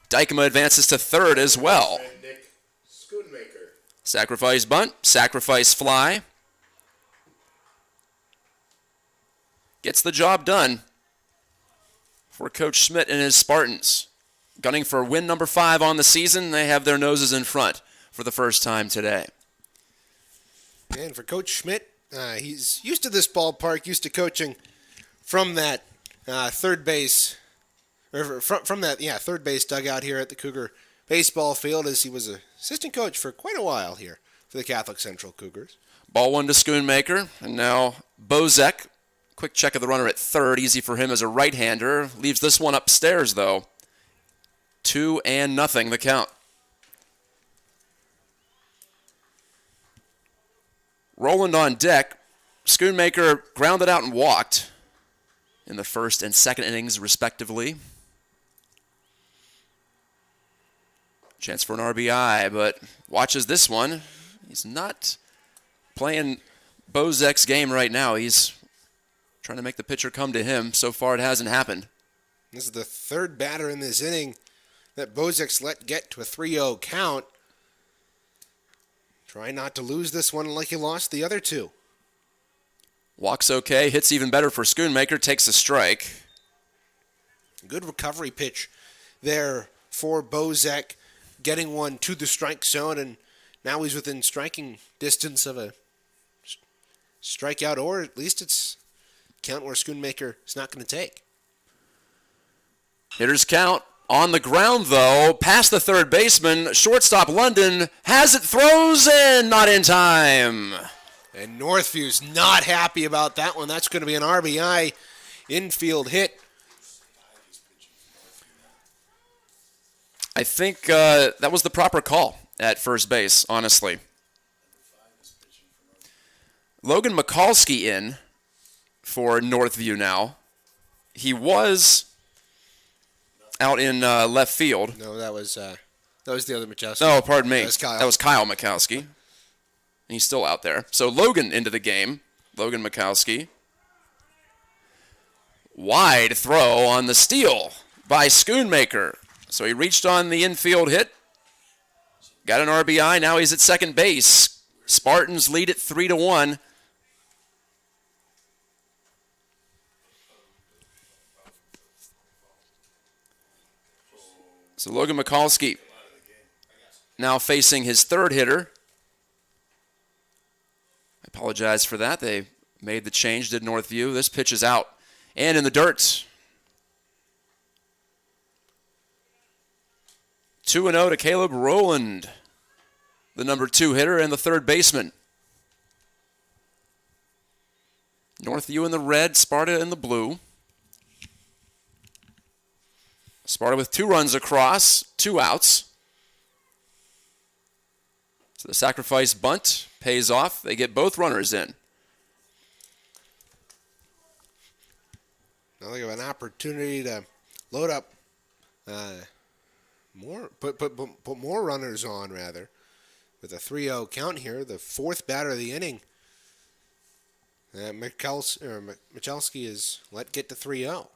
Dykema advances to third as well. And Nick Schoonmaker. Sacrifice bunt, sacrifice fly. Gets the job done for Coach Schmidt and his Spartans. Gunning for win number 5 on the season. They have their noses in front for the first time today. And for Coach Schmidt, he's used to this ballpark, used to coaching from that third base, or from that third base dugout here at the Cougar baseball field, as he was an assistant coach for quite a while here for the Catholic Central Cougars. Ball one to Schoonmaker, and now Bozek. Quick check of the runner at third, easy for him as a right-hander. Leaves this one upstairs, though. 2-0 the count. Roland on deck. Schoonmaker grounded out and walked in the first and second innings, respectively. Chance for an RBI, but watches this one. He's not playing Bozek's game right now. He's trying to make the pitcher come to him. So far, it hasn't happened. This is the third batter in this inning that Bozek's let get to a 3-0 count. Try not to lose this one like he lost the other two. Walks okay, hits even better for Schoonmaker, takes a strike. Good recovery pitch there for Bozek, getting one to the strike zone, and now he's within striking distance of a strikeout, or at least it's count where Schoonmaker is not going to take. Hitters count on the ground, though, past the third baseman. Shortstop London has it, throws in, not in time. And Northview's not happy about that one. That's going to be an RBI infield hit. I think that was the proper call at first base, honestly. Logan Mikulski in for Northview now. He was out in left field. No, that was the other Mikulski. Oh, pardon me. That was Kyle. Mikulski. And he's still out there. So Logan into the game. Logan Mikulski. Wide throw on the steal by Schoonmaker. So he reached on the infield hit. Got an RBI. Now he's at second base. Spartans lead it 3-1. So Logan Mikulski now facing his third hitter. I apologize for that. They made the change, did Northview. This pitch is out and in the dirt. 2-0 to Caleb Rowland, the number 2 hitter and the third baseman. Northview in the red, Sparta in the blue. Sparta with 2 runs across, 2 outs. So the sacrifice bunt pays off. They get both runners in. Now they have an opportunity to load up put more runners on, rather, with a 3-0 count here. The 4th batter of the inning. Michalski is let get to 3-0.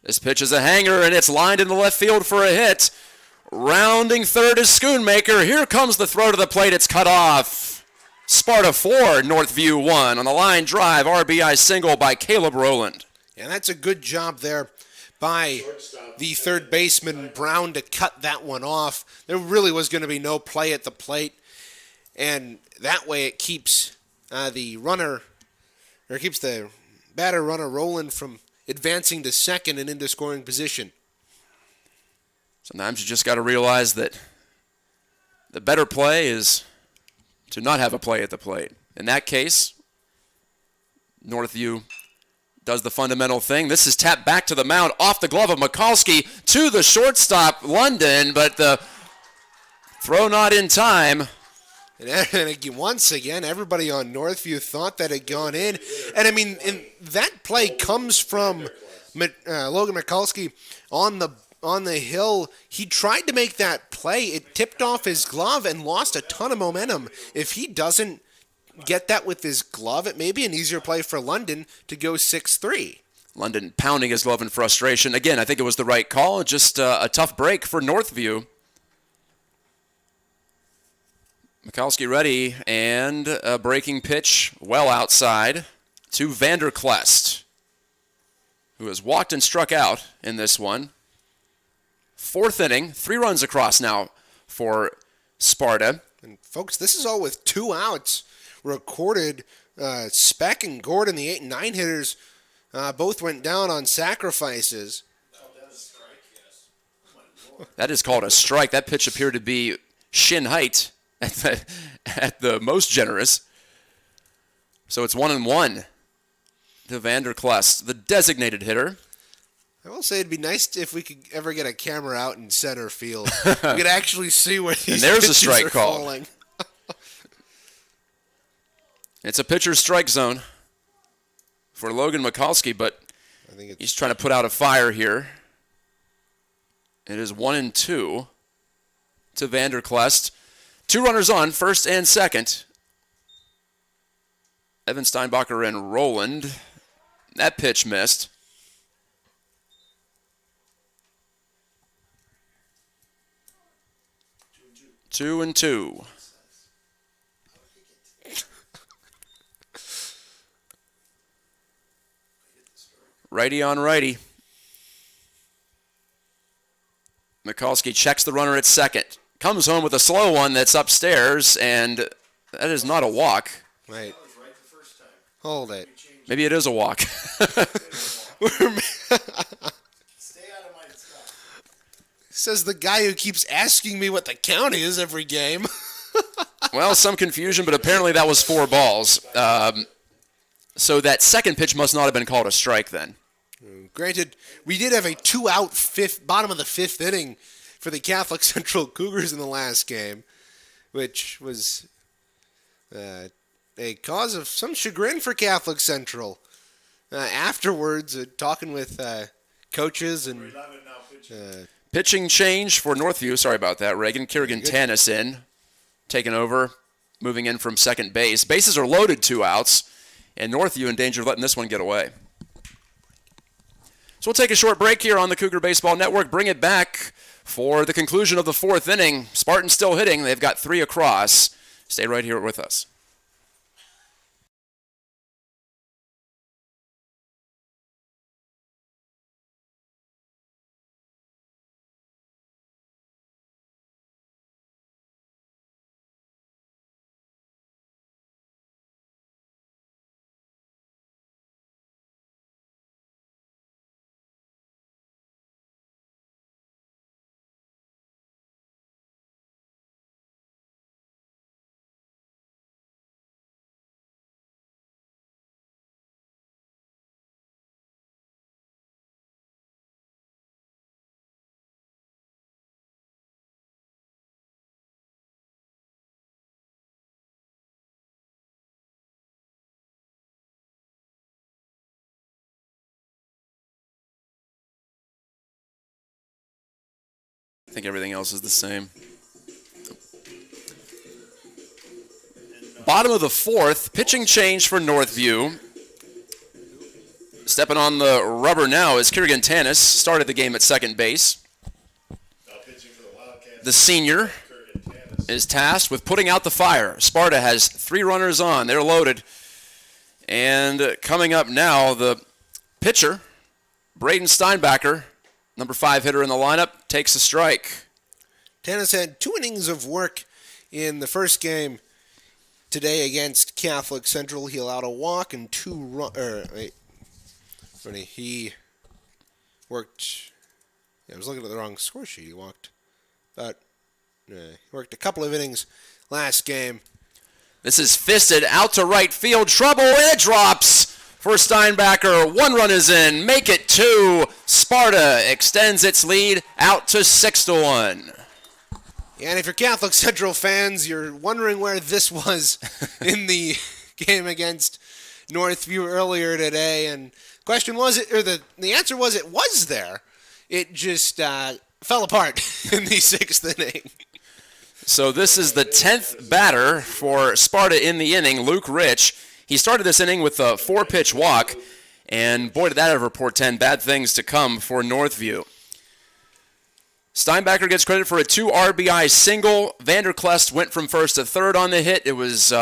This pitch is a hanger, and it's lined in the left field for a hit. Rounding third is Schoonmaker. Here comes the throw to the plate. It's cut off. Sparta 4, Northview 1. On the line drive, RBI single by Caleb Rowland. And that's a good job there by the third baseman, Brown, to cut that one off. There really was going to be no play at the plate. And that way it keeps the batter runner Rowland from advancing to second and into scoring position. Sometimes you just got to realize that the better play is to not have a play at the plate. In that case, Northview does the fundamental thing. This is tapped back to the mound, off the glove of Michalski to the shortstop, London, but the throw not in time. And once again, everybody on Northview thought that had gone in. And, I mean, that play comes from Logan Michalski on the hill. He tried to make that play. It tipped off his glove and lost a ton of momentum. If he doesn't get that with his glove, it may be an easier play for London to go 6-3. London pounding his glove in frustration. Again, I think it was the right call. Just a tough break for Northview. Michalski ready, and a breaking pitch well outside to Vanderklest, who has walked and struck out in this one. 4th inning, 3 runs across now for Sparta. And folks, this is all with 2 outs recorded. Speck and Gordon, the 8 and 9 hitters, both went down on sacrifices. That is called a strike. That pitch appeared to be shin height at the most generous. So it's 1-1 to Vanderklest, the designated hitter. I will say it'd be nice if we could ever get a camera out in center field. We could actually see where these and there's pitches a strike are called. falling. It's a pitcher's strike zone for Logan Michalski, but I think he's trying to put out a fire here. It is 1-2 to Vanderklest. 2 runners on, first and second. Evan Steinbacher and Rowland. That pitch missed. Two and two. Righty on righty. Michalski checks the runner at second. Comes home with a slow one that's upstairs, and that is not a walk. Right. Hold it. Maybe it is a walk. Stay out of my stuff. Says the guy who keeps asking me what the count is every game. Well, some confusion, but apparently that was 4 balls. So that second pitch must not have been called a strike then. Granted, we did have a 2-out bottom of the 5th inning for the Catholic Central Cougars in the last game, which was a cause of some chagrin for Catholic Central. Afterwards, talking with coaches and Pitching change for Northview. Sorry about that, Reagan. Kerrigan Tanis in, taking over, moving in from second base. Bases are loaded, 2 outs, and Northview in danger of letting this one get away. So we'll take a short break here on the Cougar Baseball Network. Bring it back for the conclusion of the 4th inning. Spartans still hitting. They've got 3 across. Stay right here with us. think everything else is the same. Bottom of the fourth, pitching change for Northview. Stepping on the rubber now is Kieran Tanis, started the game at second base. The senior is tasked with putting out the fire. Sparta has 3 runners on. They're loaded. And coming up now, the pitcher, Braden Steinbacher, number 5 hitter in the lineup, takes a strike. Tanis had 2 innings of work in the first game today against Catholic Central. He allowed a walk and 2 he worked. I was looking at the wrong score sheet. He walked a couple of innings last game. This is fisted out to right field. Trouble, and it drops for Steinbacher. 1 run is in. Make it 2. Sparta extends its lead out to 6-1. And if you're Catholic Central fans, you're wondering where this was in the game against Northview earlier today. And question was it, or the answer was it was there. It just fell apart in the 6th inning. So this is the 10th batter for Sparta in the inning, Luke Rich. He started this inning with a 4-pitch walk, and boy, did that ever portend bad things to come for Northview. Steinbacher gets credit for a 2 RBI single. Vanderklest went from first to third on the hit. It was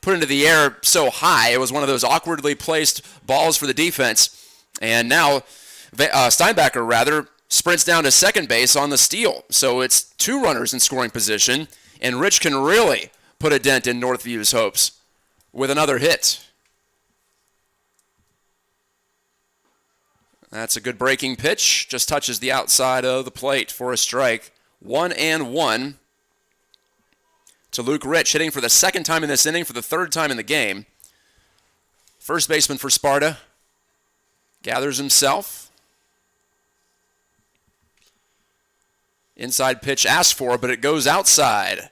put into the air so high. It was one of those awkwardly placed balls for the defense. And now Steinbacher, sprints down to second base on the steal. So it's 2 runners in scoring position, and Rich can really put a dent in Northview's hopes with another hit. That's a good breaking pitch. Just touches the outside of the plate for a strike. 1-1 to Luke Rich, hitting for the 2nd time in this inning, for the 3rd time in the game. First baseman for Sparta gathers himself. Inside pitch asked for, but it goes outside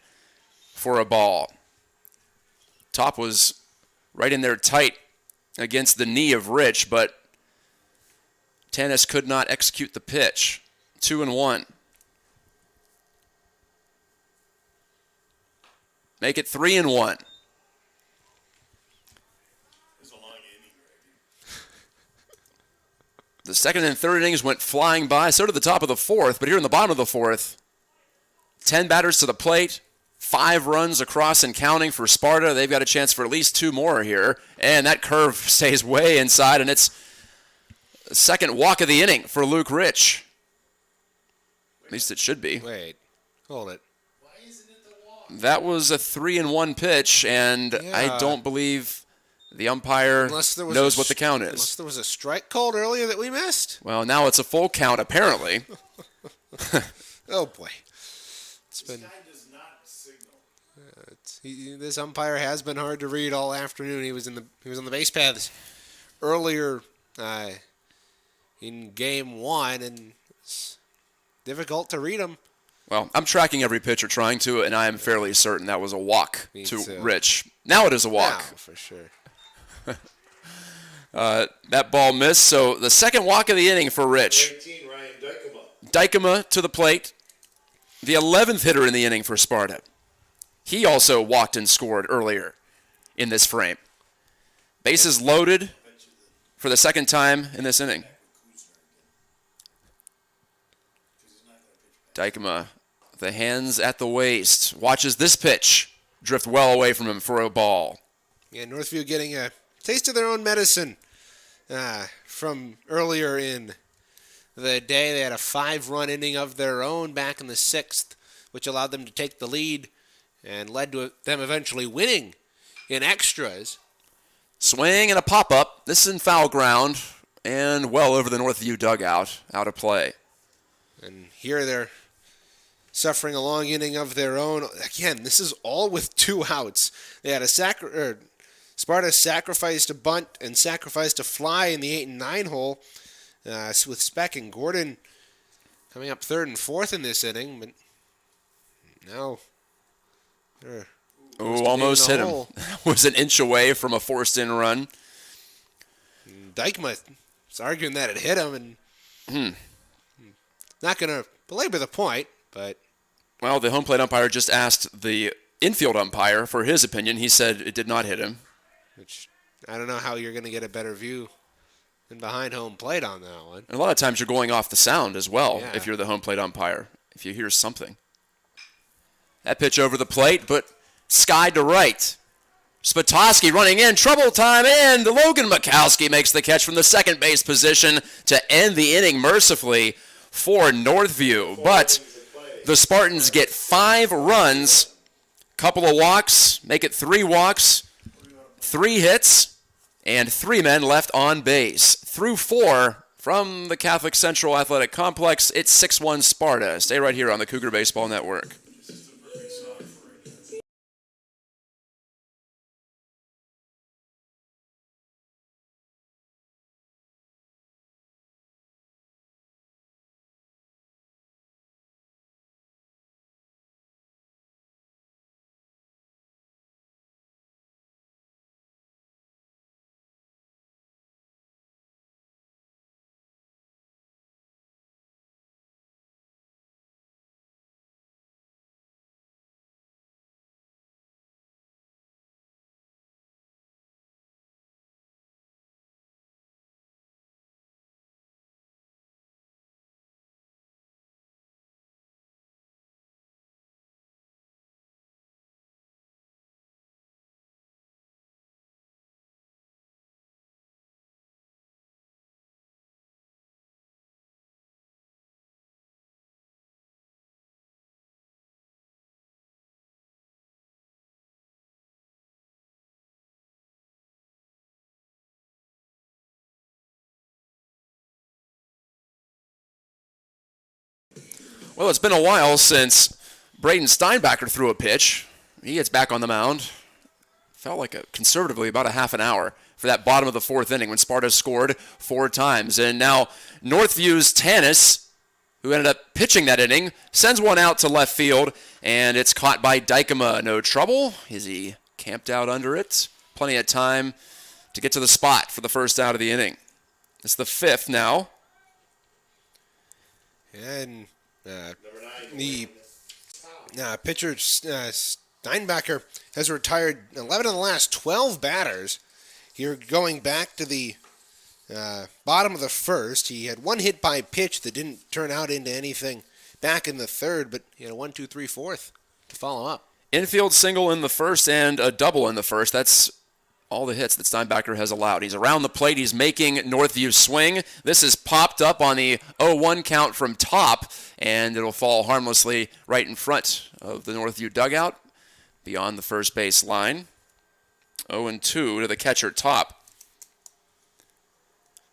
for a ball. Top was right in there tight against the knee of Rich, but Tanis could not execute the pitch. 2-1. Make it 3-1. The 2nd and 3rd innings went flying by. So did the top of the 4th. But here in the bottom of the 4th, 10 batters to the plate, 5 runs across and counting for Sparta. They've got a chance for at least 2 more here. And that curve stays way inside, and it's the 2nd walk of the inning for Luke Rich. At least it should be. Wait, hold it. That was a 3-1 pitch, and I don't believe the umpire knows what the count is. Unless there was a strike called earlier that we missed. Well, now it's a full count, apparently. Oh, boy. This guy does not signal. This umpire has been hard to read all afternoon. He was on the base paths earlier in game 1, and it's difficult to read him. Well, I'm tracking every pitcher trying to, and I am fairly certain that was a walk to Rich. Now it is a walk. Now, for sure. That ball missed, so the 2nd walk of the inning for Rich. 18, Ryan Dykema to the plate, the 11th hitter in the inning for Sparta. He also walked and scored earlier in this frame. Bases loaded for the 2nd time in this inning. Dykema, the hands at the waist, watches this pitch drift well away from him for a ball. Yeah, Northview getting a taste of their own medicine from earlier in the day. They had a 5-run inning of their own back in the 6th, which allowed them to take the lead and led to them eventually winning in extras. Swing and a pop-up. This is in foul ground and well over the Northview dugout, out of play. And here they're suffering a long inning of their own. Again, this is all with 2 outs. They had Sparta sacrificed a bunt and sacrificed a fly in the 8 and 9 hole with Speck and Gordon coming up 3rd and 4th in this inning. But now they're almost hit him. Was an inch away from a forced-in run. Dykema is arguing that it hit him, and not going to belabor the point, but Well, the home plate umpire just asked the infield umpire for his opinion. He said it did not hit him. which I don't know how you're going to get a better view than behind home plate on that one. And a lot of times you're going off the sound as well Yeah. if you're the home plate umpire, if you hear something. That pitch over the plate, but skied to right. Spatoski running in, trouble time, and Logan Mikowski makes the catch from the second base position to end the inning mercifully for Northview. But the Spartans get 5 runs, couple of walks, make it 3 walks, 3 hits, and 3 men left on base. Through 4 from the Catholic Central Athletic Complex, it's 6-1 Sparta. Stay right here on the Cougar Baseball Network. Well, it's been a while since Braden Steinbacher threw a pitch. He gets back on the mound. Felt like conservatively about a half an hour for that bottom of the 4th inning when Sparta scored 4 times. And now Northview's Tanis, who ended up pitching that inning, sends one out to left field, and it's caught by Dykema. No trouble. Is he camped out under it? Plenty of time to get to the spot for the first out of the inning. It's the 5th now. And the pitcher Steinbacher has retired 11 of the last 12 batters. Here going back to the bottom of the 1st. He had 1 hit by pitch that didn't turn out into anything back in the 3rd, but he had a 1, 2, 3, 4th to follow up. Infield single in the 1st and a double in the 1st. That's all the hits that Steinbacher has allowed. He's around the plate. He's making Northview swing. This is popped up on the 0-1 count from top, and it'll fall harmlessly right in front of the Northview dugout beyond the first base line. 0-2 to the catcher Top.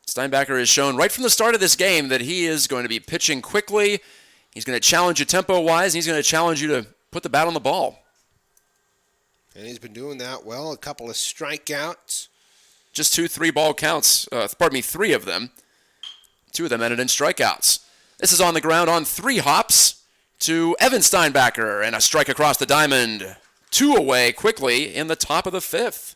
Steinbacher has shown right from the start of this game that he is going to be pitching quickly. He's going to challenge you tempo-wise, and he's going to challenge you to put the bat on the ball. And he's been doing that well. A couple of strikeouts. Just 2 3-ball counts. 3 of them. 2 of them ended in strikeouts. This is on the ground on 3 hops to Evan Steinbacher, and a strike across the diamond. 2 away quickly in the top of the 5th.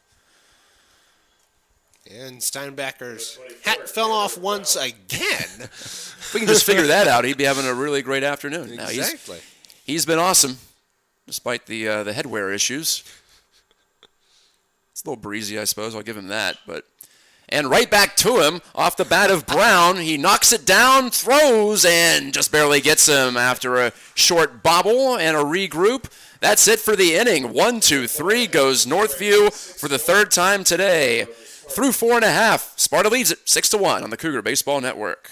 And Steinbacher's hat fell off once again. If we can just figure that out, he'd be having a really great afternoon. Exactly. Now he's been awesome, despite the headwear issues. It's a little breezy, I suppose. I'll give him that. And right back to him off the bat of Brown. He knocks it down, throws, and just barely gets him after a short bobble and a regroup. That's it for the inning. 1, 2, 3 goes Northview for the 3rd time today. Through 4.5, Sparta leads it 6-1 on the Cougar Baseball Network.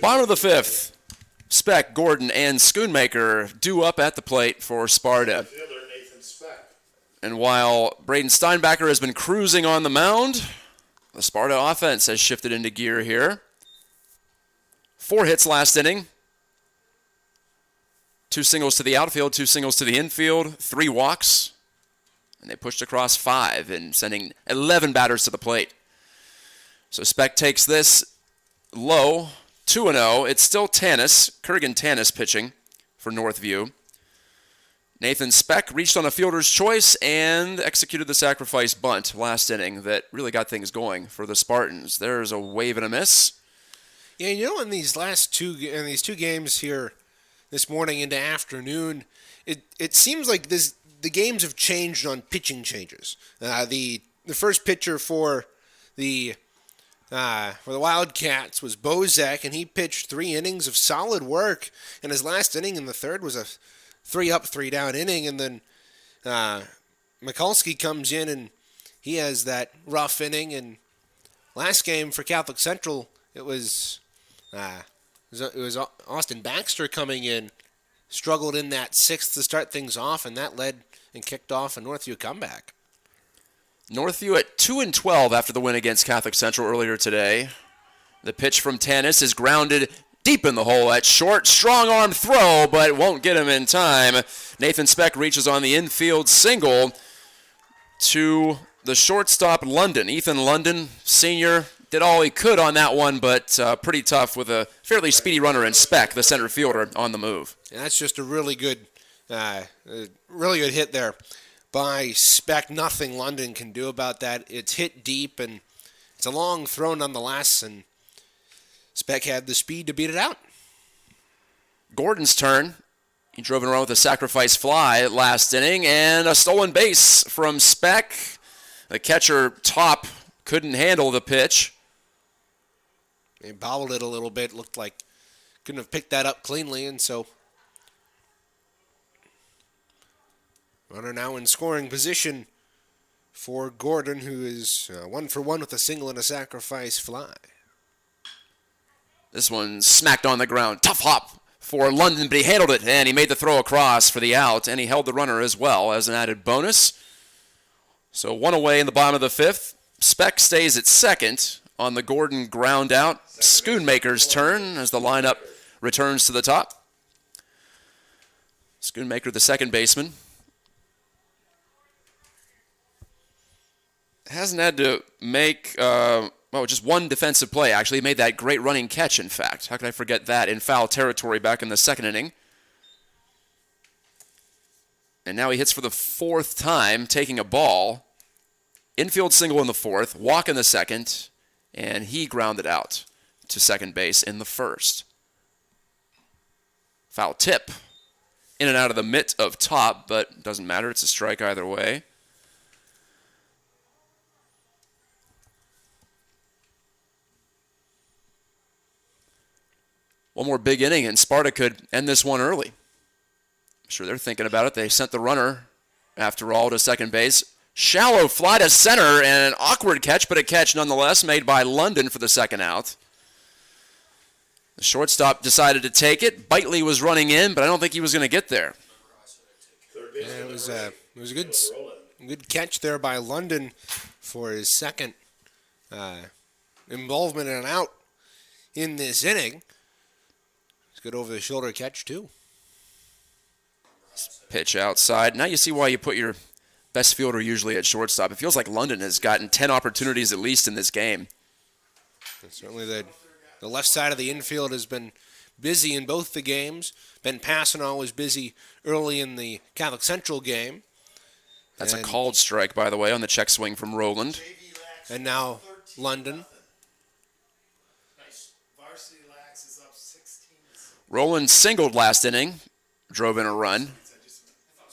Bottom of the fifth, Speck, Gordon, and Schoonmaker due up at the plate for Sparta. Fielder Nathan Speck. And while Braden Steinbacher has been cruising on the mound, the Sparta offense has shifted into gear here. 4 hits last inning. 2 singles to the outfield, 2 singles to the infield, 3 walks. And they pushed across 5 and sending 11 batters to the plate. So Speck takes this low, 2-0. It's still Kurgan Tanis pitching for Northview. Nathan Speck reached on a fielder's choice and executed the sacrifice bunt last inning that really got things going for the Spartans. There's a wave and a miss. Yeah, you know, in these two games here this morning into afternoon, it seems like the games have changed on pitching changes. The first pitcher for the Wildcats was Bozak, and he pitched 3 innings of solid work. And his last inning in the third was a 3-up, 3-down inning. And then Mikulski comes in, and he has that rough inning. And last game for Catholic Central, it was Austin Baxter coming in, struggled in that 6th to start things off, and that led and kicked off a Northview comeback. Northview at 2-12 after the win against Catholic Central earlier today. The pitch from Tanis is grounded deep in the hole at short. Strong arm throw, but won't get him in time. Nathan Speck reaches on the infield single to the shortstop London. Ethan London, senior, did all he could on that one, but pretty tough with a fairly speedy runner in Speck, the center fielder, on the move. And that's just a really good hit there by Speck. Nothing London can do about that. It's hit deep, and it's a long throw nonetheless, and Speck had the speed to beat it out. Gordon's turn. He drove in a run with a sacrifice fly last inning, and a stolen base from Speck. The catcher, Top, couldn't handle the pitch. He bobbled it a little bit. Looked like couldn't have picked that up cleanly, and so runner now in scoring position for Gordon, who is 1 for 1 with a single and a sacrifice fly. This one smacked on the ground. Tough hop for London, but he handled it, and he made the throw across for the out, and he held the runner as well as an added bonus. So 1 away in the bottom of the 5th. Speck stays at second on the Gordon ground out. Schoonmaker's turn as the lineup returns to the top. Schoonmaker, the second baseman, hasn't had to make just one defensive play. Actually, he made that great running catch, in fact. How could I forget that in foul territory back in the second inning? And now he hits for the 4th time, taking a ball. Infield single in the 4th, walk in the 2nd, and he grounded out to second base in the 1st. Foul tip in and out of the mitt of Top, but doesn't matter. It's a strike either way. One more big inning, and Sparta could end this one early. I'm sure they're thinking about it. They sent the runner, after all, to second base. Shallow fly to center, and an awkward catch, but a catch nonetheless made by London for the second out. The shortstop decided to take it. Bitely was running in, but I don't think he was going to get there. Yeah, it was a good catch there by London for his second involvement in an out in this inning. It's a good over-the-shoulder catch, too. Pitch outside. Now you see why you put your best fielder usually at shortstop. It feels like London has gotten 10 opportunities at least in this game. And certainly the left side of the infield has been busy in both the games. Ben Passanal was busy early in the Catholic Central game. That's a called strike, by the way, on the check swing from Rowland. And now London. Rowland singled last inning, drove in a run.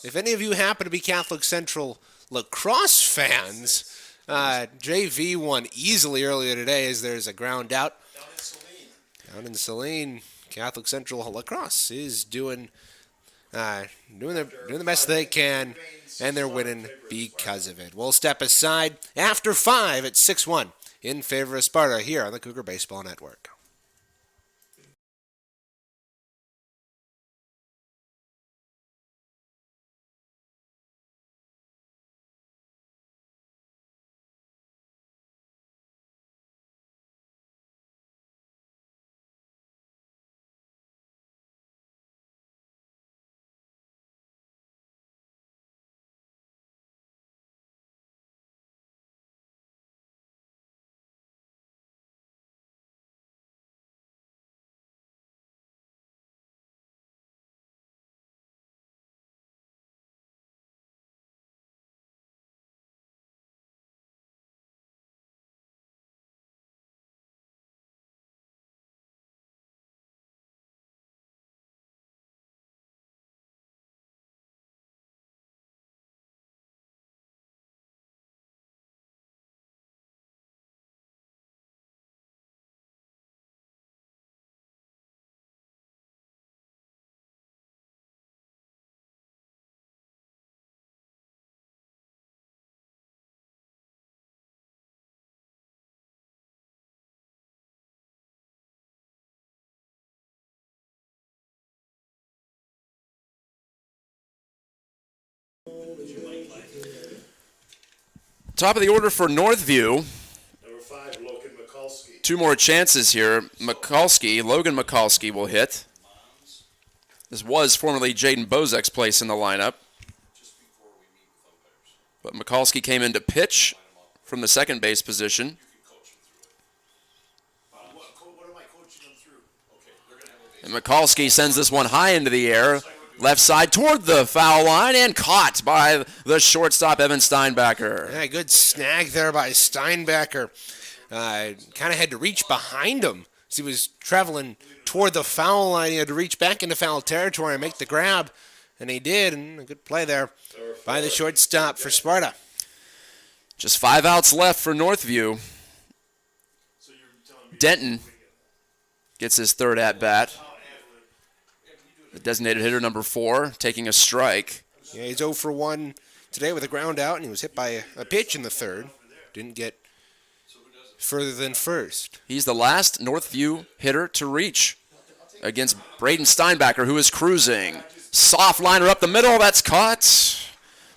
If any of you happen to be Catholic Central lacrosse fans, JV won easily earlier today as there's a ground out. Down in Saline, Catholic Central lacrosse is doing the best they can, and they're winning because of it. We'll step aside after 5 at 6-1 in favor of Sparta here on the Cougar Baseball Network. Top of the order for Northview. Number 5, Logan Mikulski. 2 more chances here. Logan Mikulski will hit. This was formerly Jaden Bozek's place in the lineup. But Mikulski came in to pitch from the second base position. What am I coaching them through? And Mikulski sends this one high into the air. Left side toward the foul line and caught by the shortstop, Evan Steinbacher. Yeah, good snag there by Steinbacher. Kind of had to reach behind him as he was traveling toward the foul line. He had to reach back into foul territory and make the grab, and he did. And a good play there by the shortstop for Sparta. Just 5 outs left for Northview. Denton gets his third at-bat. The designated hitter, number 4, taking a strike. Yeah, he's 0 for 1 today with a ground out, and he was hit by a pitch in the third. Didn't get further than first. He's the last Northview hitter to reach against Braden Steinbacher, who is cruising. Soft liner up the middle. That's caught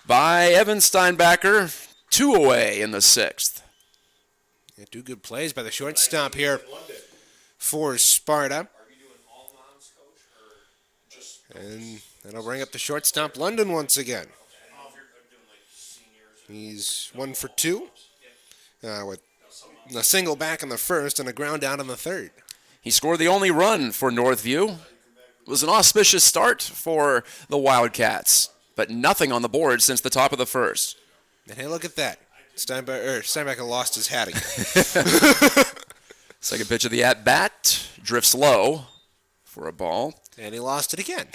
by Evan Steinbacher. 2 away in the 6th. Yeah, 2 good plays by the shortstop here for Sparta. And that'll bring up the shortstop, London, once again. He's 1 for 2 with a single back in the first and a ground out in the third. He scored the only run for Northview. It was an auspicious start for the Wildcats, but nothing on the board since the top of the first. And hey, look at that. Steinbacher lost his hat again. Second pitch of the at-bat. Drifts low for a ball. And he lost it again.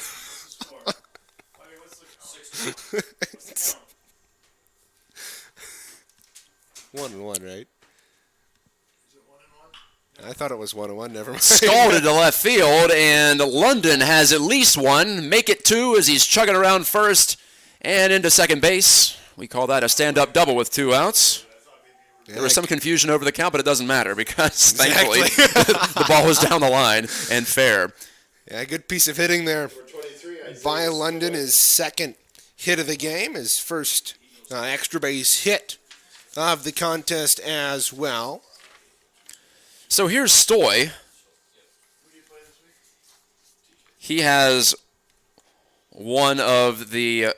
1-1, right? I thought it was 1-1. Never mind. Scalded to left field, and London has at least one. Make it 2 as he's chugging around first and into second base. We call that a stand-up double with 2 outs. There was some confusion over the count, but it doesn't matter because, thankfully, the ball was down the line and fair. Yeah, good piece of hitting there by London. His second hit of the game, his first extra base hit of the contest as well. So here's Stoy. He has one of the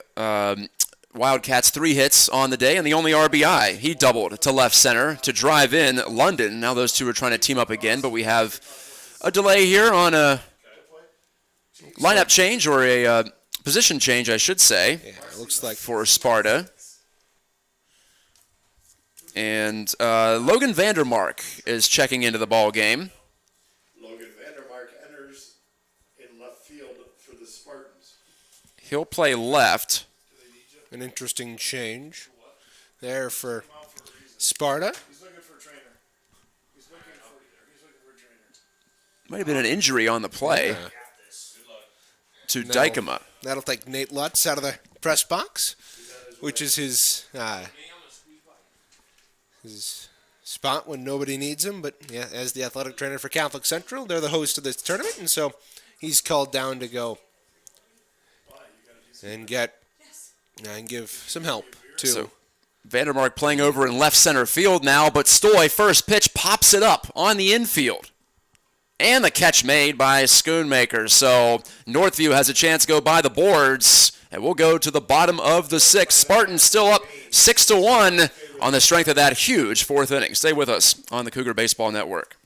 Wildcats' 3 hits on the day and the only RBI. He doubled to left center to drive in London. Now those two are trying to team up again, but we have a delay here on a lineup change, or a position change, I should say. Yeah, it looks like for Sparta. And Logan Vandermark is checking into the ball game. Logan Vandermark enters in left field for the Spartans. He'll play left. an interesting change there for Sparta. He's looking for a trainer. He's looking for a trainer. Might have been an injury on the play to Dykema. That'll take Nate Lutz out of the press box, which is his spot when nobody needs him. But yeah, as the athletic trainer for Catholic Central, they're the host of this tournament, and so he's called down to go and give some help to. So Vandermark playing over in left center field now, but Stoy, first pitch, pops it up on the infield. And the catch made by Schoonmaker. So Northview has a chance to go by the boards, and we'll go to the bottom of the sixth. Spartans still up 6-1 on the strength of that huge fourth inning. Stay with us on the Cougar Baseball Network.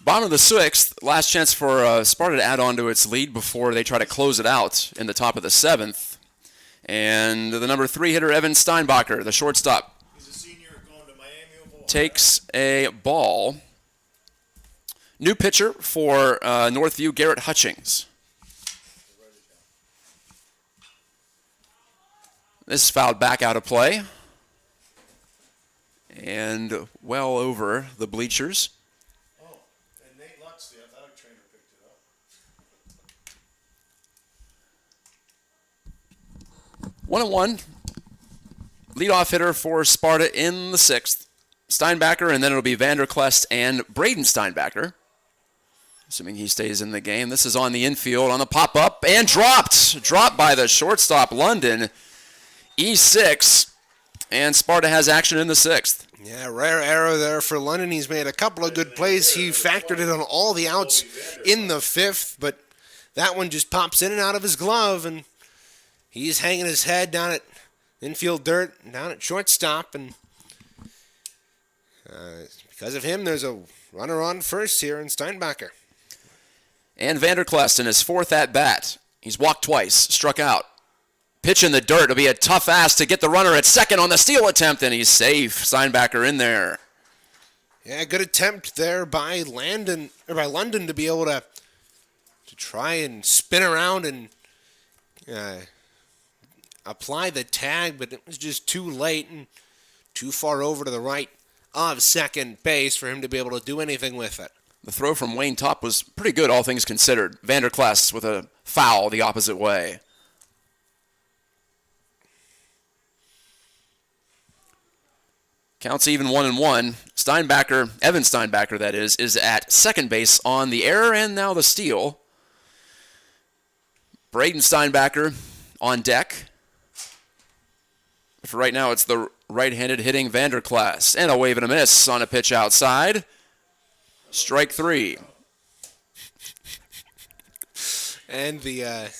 Bottom of the sixth, last chance for Sparta to add on to its lead before they try to close it out in the top of the seventh. And the number 3 hitter, Evan Steinbacher, the shortstop, He's a senior going to Miami of Ohio. takes a ball. New pitcher for Northview, Garrett Hutchings. This is fouled back out of play. And well over the bleachers. Oh, and Nate Lutz, the athletic trainer, picked it up. 1-1. Leadoff hitter for Sparta in the sixth. Steinbacher, and then it'll be Vanderklest and Braden Steinbacher. Assuming he stays in the game. This is on the infield, on the pop-up, and dropped. Dropped by the shortstop, London. E6, and Sparta has action in the sixth. Yeah, rare error there for London. He's made a couple of good plays. He factored in on all the outs in the fifth, but that one just pops in and out of his glove, and he's hanging his head down at infield dirt, down at shortstop, and because of him, there's a runner on first here in Steinbacher. And Vanderklest in his fourth at-bat. He's walked twice, struck out. Pitch in the dirt. It'll be a tough ask to get the runner at second on the steal attempt, and he's safe. Steinbacher in there. Yeah, good attempt there by London to be able to try and spin around and apply the tag, but it was just too late and too far over to the right of second base for him to be able to do anything with it. The throw from Wayne Top was pretty good, all things considered. Vanderklest with a foul the opposite way. Counts even 1-1. Steinbacher, Evan Steinbacher that is at second base on the error and now the steal. Braden Steinbacher on deck. For right now, it's the right-handed hitting Vanderklest. And a wave and a miss on a pitch outside. Strike 3. And the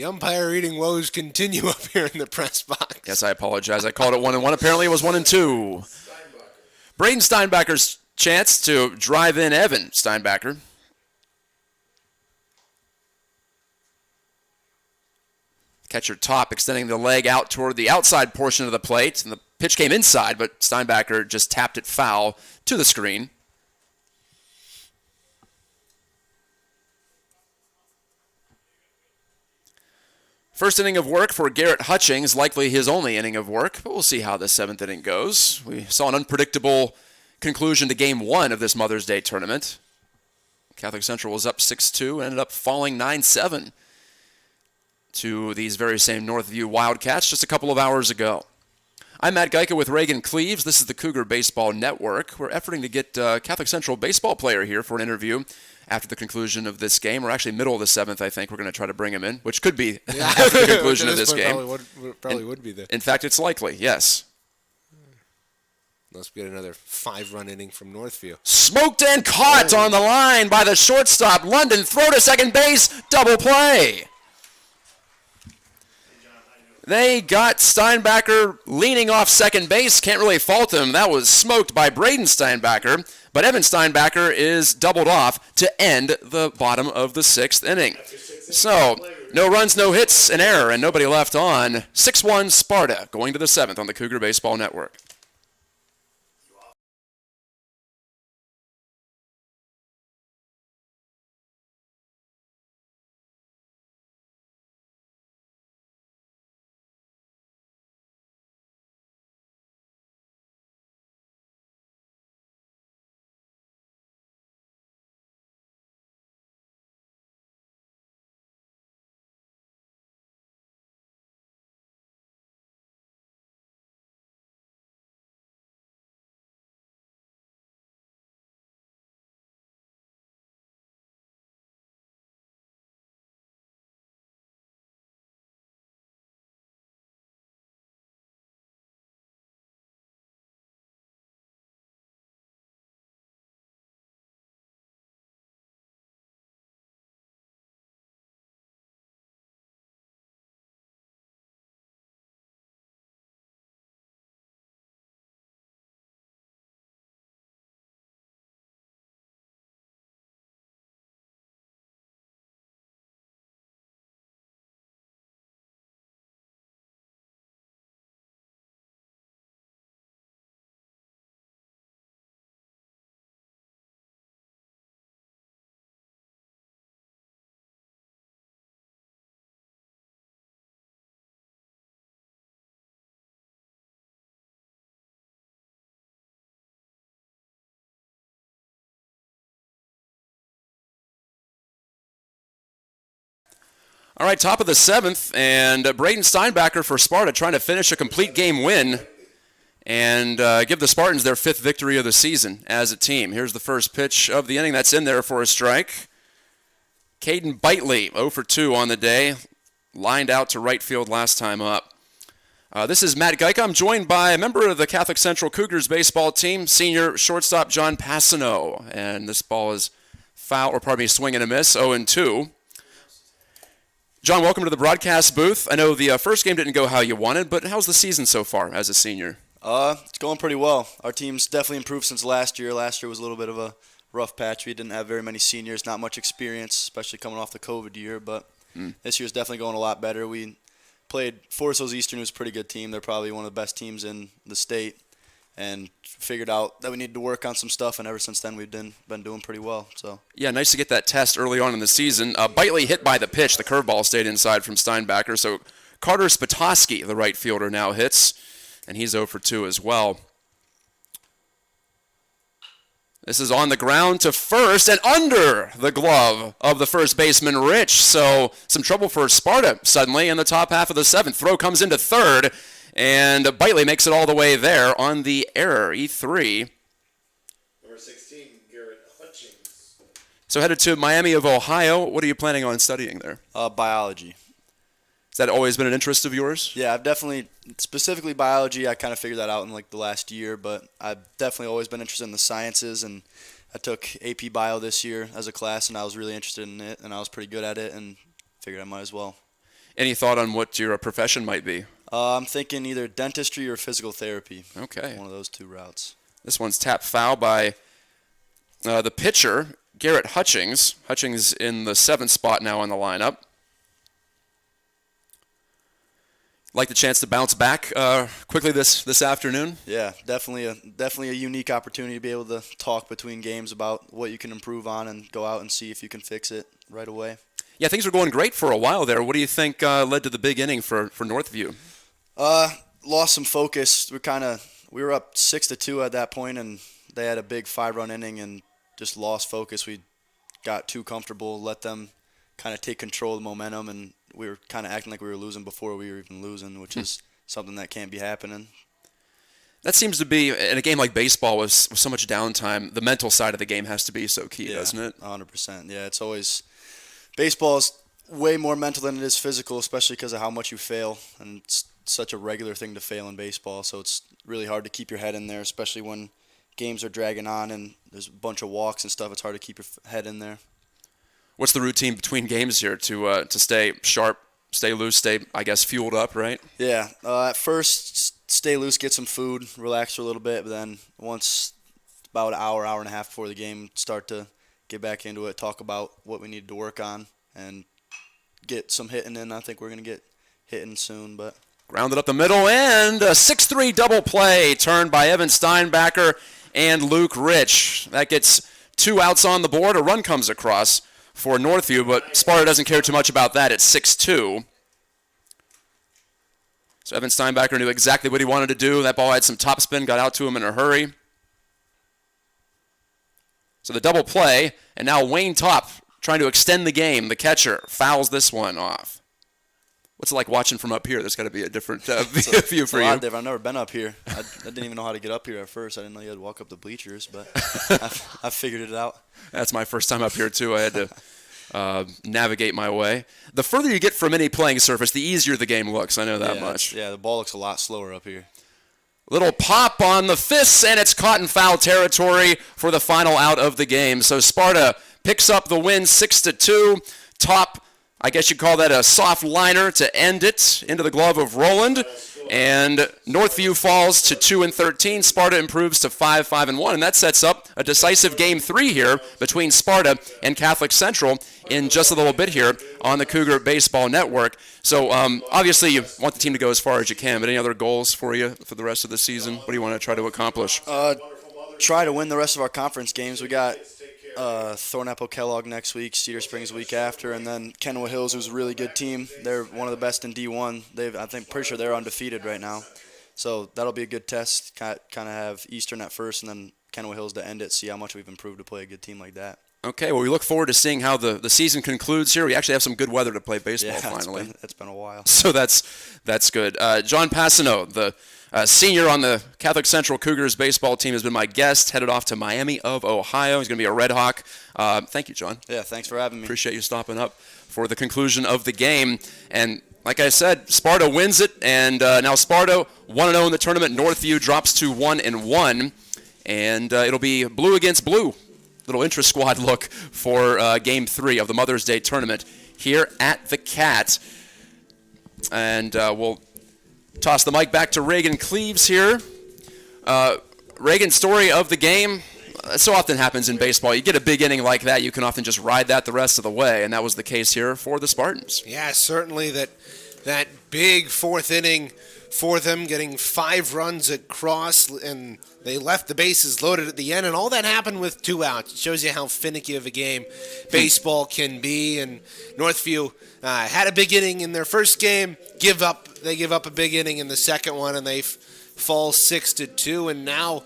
umpire eating woes continue up here in the press box. Yes, I apologize. I called it 1-1. Apparently it was 1-2. Braden Steinbacher's chance to drive in Evan Steinbacher. Catcher Top extending the leg out toward the outside portion of the plate. And the pitch came inside, but Steinbacher just tapped it foul to the screen. First inning of work for Garrett Hutchings, likely his only inning of work, but we'll see how the seventh inning goes. We saw an unpredictable conclusion to Game 1 of this Mother's Day tournament. Catholic Central was up 6-2, ended up falling 9-7 to these very same Northview Wildcats just a couple of hours ago. I'm Matt Geica with Reagan Cleaves. This is the Cougar Baseball Network. We're efforting to get Catholic Central baseball player here for an interview after the conclusion of this game. We're actually middle of the seventh, I think. We're going to try to bring him in, which could be after the conclusion of this game. Probably would be there. In fact, it's likely, yes. Unless we get another 5-run inning from Northview. Smoked and caught on the line by the shortstop. London, throw to second base, double play. They got Steinbacher leaning off second base. Can't really fault him. That was smoked by Braden Steinbacher. But Evan Steinbacher is doubled off to end the bottom of the sixth inning. So, no runs, no hits, an error, and nobody left on. 6-1 Sparta going to the seventh on the Cougar Baseball Network. All right, top of the 7th, and Braden Steinbacher for Sparta trying to finish a complete game win and give the Spartans their 5th victory of the season as a team. Here's the first pitch of the inning. That's in there for a strike. Caden Bitely, 0 for 2 on the day, lined out to right field last time up. This is Matt Geika. I'm joined by a member of the Catholic Central Cougars baseball team, senior shortstop John Passano. And this ball is swing and a miss, 0-2. John, welcome to the broadcast booth. I know the first game didn't go how you wanted, but how's the season so far as a senior? It's going pretty well. Our team's definitely improved since last year. Last year was a little bit of a rough patch. We didn't have very many seniors, not much experience, especially coming off the COVID year, but this year's definitely going a lot better. We played Forest Hills Eastern, who's a pretty good team. They're probably one of the best teams in the state, and figured out that we needed to work on some stuff, and ever since then we've been doing pretty well. So yeah, nice to get that test early on in the season. Bitely hit by the pitch. The curveball stayed inside from Steinbacher, so Carter Spatoski, the right fielder, now hits, and he's 0 for 2 as well. This is on the ground to first and under the glove of the first baseman, Rich. So some trouble for Sparta suddenly in the top half of the 7th. Throw comes into third, and Bitely makes it all the way there on the error, E3. Number 16, Garrett Hutchings. So headed to Miami of Ohio. What are you planning on studying there? biology. Has that always been an interest of yours? Yeah, I've definitely, specifically biology, I kind of figured that out in like the last year, but I've definitely always been interested in the sciences, and I took AP Bio this year as a class, and I was really interested in it, and I was pretty good at it, and figured I might as well. Any thought on what your profession might be? I'm thinking either dentistry or physical therapy. Okay. One of those two routes. This one's tapped foul by the pitcher, Garrett Hutchings. Hutchings in the 7th spot now on the lineup. Like the chance to bounce back quickly this afternoon? Yeah, definitely a unique opportunity to be able to talk between games about what you can improve on and go out and see if you can fix it right away. Yeah, things were going great for a while there. What do you think led to the big inning for Northview? Lost some focus. We were up 6-2 at that point, and they had a big 5-run inning and just lost focus. We got too comfortable, let them kind of take control of the momentum, and we were kind of acting like we were losing before we were even losing, which is something that can't be happening. That seems to be, in a game like baseball with so much downtime, the mental side of the game has to be so key, doesn't it? 100%. Yeah, it's always – baseball is way more mental than it is physical, especially because of how much you fail, and it's such a regular thing to fail in baseball, so it's really hard to keep your head in there, especially when games are dragging on and there's a bunch of walks and stuff. It's hard to keep your head in there. What's the routine between games here to stay sharp, stay loose, stay, I guess, fueled up, right? Yeah. At first, stay loose, get some food, relax for a little bit, but then once about an hour and a half before the game, start to get back into it, talk about what we needed to work on, and get some hitting in. I think we're going to get hitting soon. But grounded up the middle, and a 6-3 double play turned by Evan Steinbacher and Luke Rich. That gets 2 outs on the board. A run comes across for Northview, but Sparta doesn't care too much about that. It's 6-2. So Evan Steinbacher knew exactly what he wanted to do. That ball had some topspin, got out to him in a hurry. So the double play, and now Wayne Topp trying to extend the game. The catcher fouls this one off. What's it like watching from up here? There's got to be a different view for you. I've never been up here. I didn't even know how to get up here at first. I didn't know you had to walk up the bleachers, but I figured it out. That's my first time up here, too. I had to navigate my way. The further you get from any playing surface, the easier the game looks. I know that much. Yeah, the ball looks a lot slower up here. Little pop on the fists, and it's caught in foul territory for the final out of the game. So Sparta picks up the win 6-2. Topp, I guess you'd call that a soft liner to end it into the glove of Roland. And Northview falls to 2-13. Sparta improves to 5-5-1, and that sets up a decisive Game 3 here between Sparta and Catholic Central in just a little bit here on the Cougar Baseball Network. So obviously you want the team to go as far as you can, but any other goals for you for the rest of the season? What do you want to try to accomplish? Try to win the rest of our conference games. We got Thornapple Kellogg next week, Cedar Springs week after, and then Kenwood Hills, who's a really good team. They're one of the best in D1. I think pretty sure they're undefeated right now. So that'll be a good test. Kind of have Eastern at first, and then Kenwood Hills to end it. See how much we've improved to play a good team like that. Okay, well, we look forward to seeing how the season concludes here. We actually have some good weather to play baseball finally. It's been a while. So that's good. John Passano, the senior on the Catholic Central Cougars baseball team, has been my guest, headed off to Miami of Ohio. He's going to be a Red Hawk. Thank you, John. Yeah, thanks for having me. Appreciate you stopping up for the conclusion of the game. And like I said, Sparta wins it, and now Sparta 1-0 in the tournament. Northview drops to 1-1, and it'll be blue against blue. Little intra-squad look for Game 3 of the Mother's Day tournament here at the Cat. And we'll toss the mic back to Reagan Cleaves here. Reagan, story of the game. So often happens in baseball. You get a big inning like that, you can often just ride that the rest of the way, and that was the case here for the Spartans. Yeah, certainly that big fourth inning for them, getting 5 runs across, and they left the bases loaded at the end, and all that happened with 2 outs. It shows you how finicky of a game baseball can be, and Northview had a big inning in their first game, they give up a big inning in the second one, and they fall 6-2, and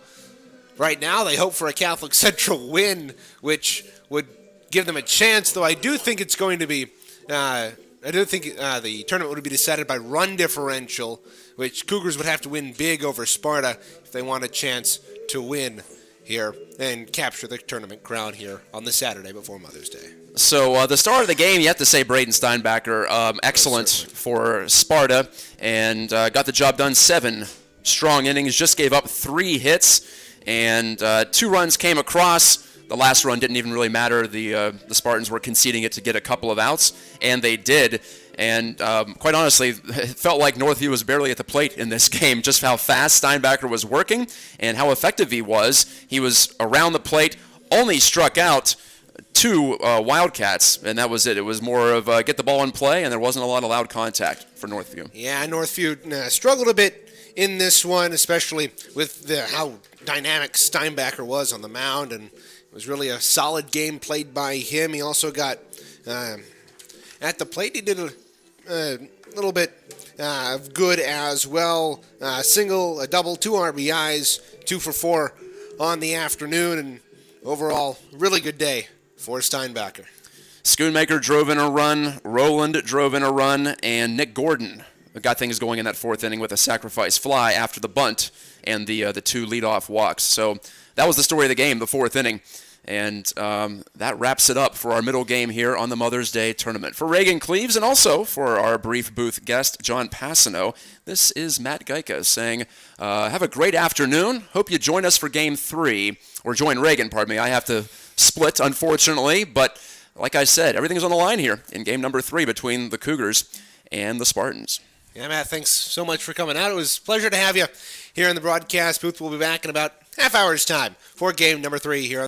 right now they hope for a Catholic Central win, which would give them a chance, though I do think it's going to be the tournament would be decided by run differential, which Cougars would have to win big over Sparta if they want a chance to win here and capture the tournament crown here on the Saturday before Mother's Day. So the star of the game, you have to say Braden Steinbacher, excellent for Sparta, and got the job done. 7 strong innings, just gave up 3 hits, and 2 runs came across. The last run didn't even really matter. The Spartans were conceding it to get a couple of outs, and they did. And quite honestly, it felt like Northview was barely at the plate in this game, just how fast Steinbacher was working and how effective he was. He was around the plate, only struck out 2 Wildcats, and that was it. It was more of get the ball in play, and there wasn't a lot of loud contact for Northview. Yeah, Northview struggled a bit in this one, especially with how dynamic Steinbacher was on the mound, and it was really a solid game played by him. He also got at the plate. He did a little bit of good as well. A double, 2 RBIs, 2 for 4 on the afternoon, and overall, really good day for Steinbacher. Schoonmaker drove in a run, Roland drove in a run, and Nick Gordon got things going in that 4th inning with a sacrifice fly after the bunt and the 2 leadoff walks. So that was the story of the game, the 4th inning. And that wraps it up for our middle game here on the Mother's Day tournament. For Reagan Cleaves and also for our brief booth guest, John Passano, this is Matt Geika saying, have a great afternoon. Hope you join us for Game 3, or join Reagan, pardon me. I have to split, unfortunately, but like I said, everything's on the line here in Game number 3 between the Cougars and the Spartans. Yeah, Matt, thanks so much for coming out. It was a pleasure to have you here in the broadcast booth. We'll be back in about half hour's time for Game number 3 here on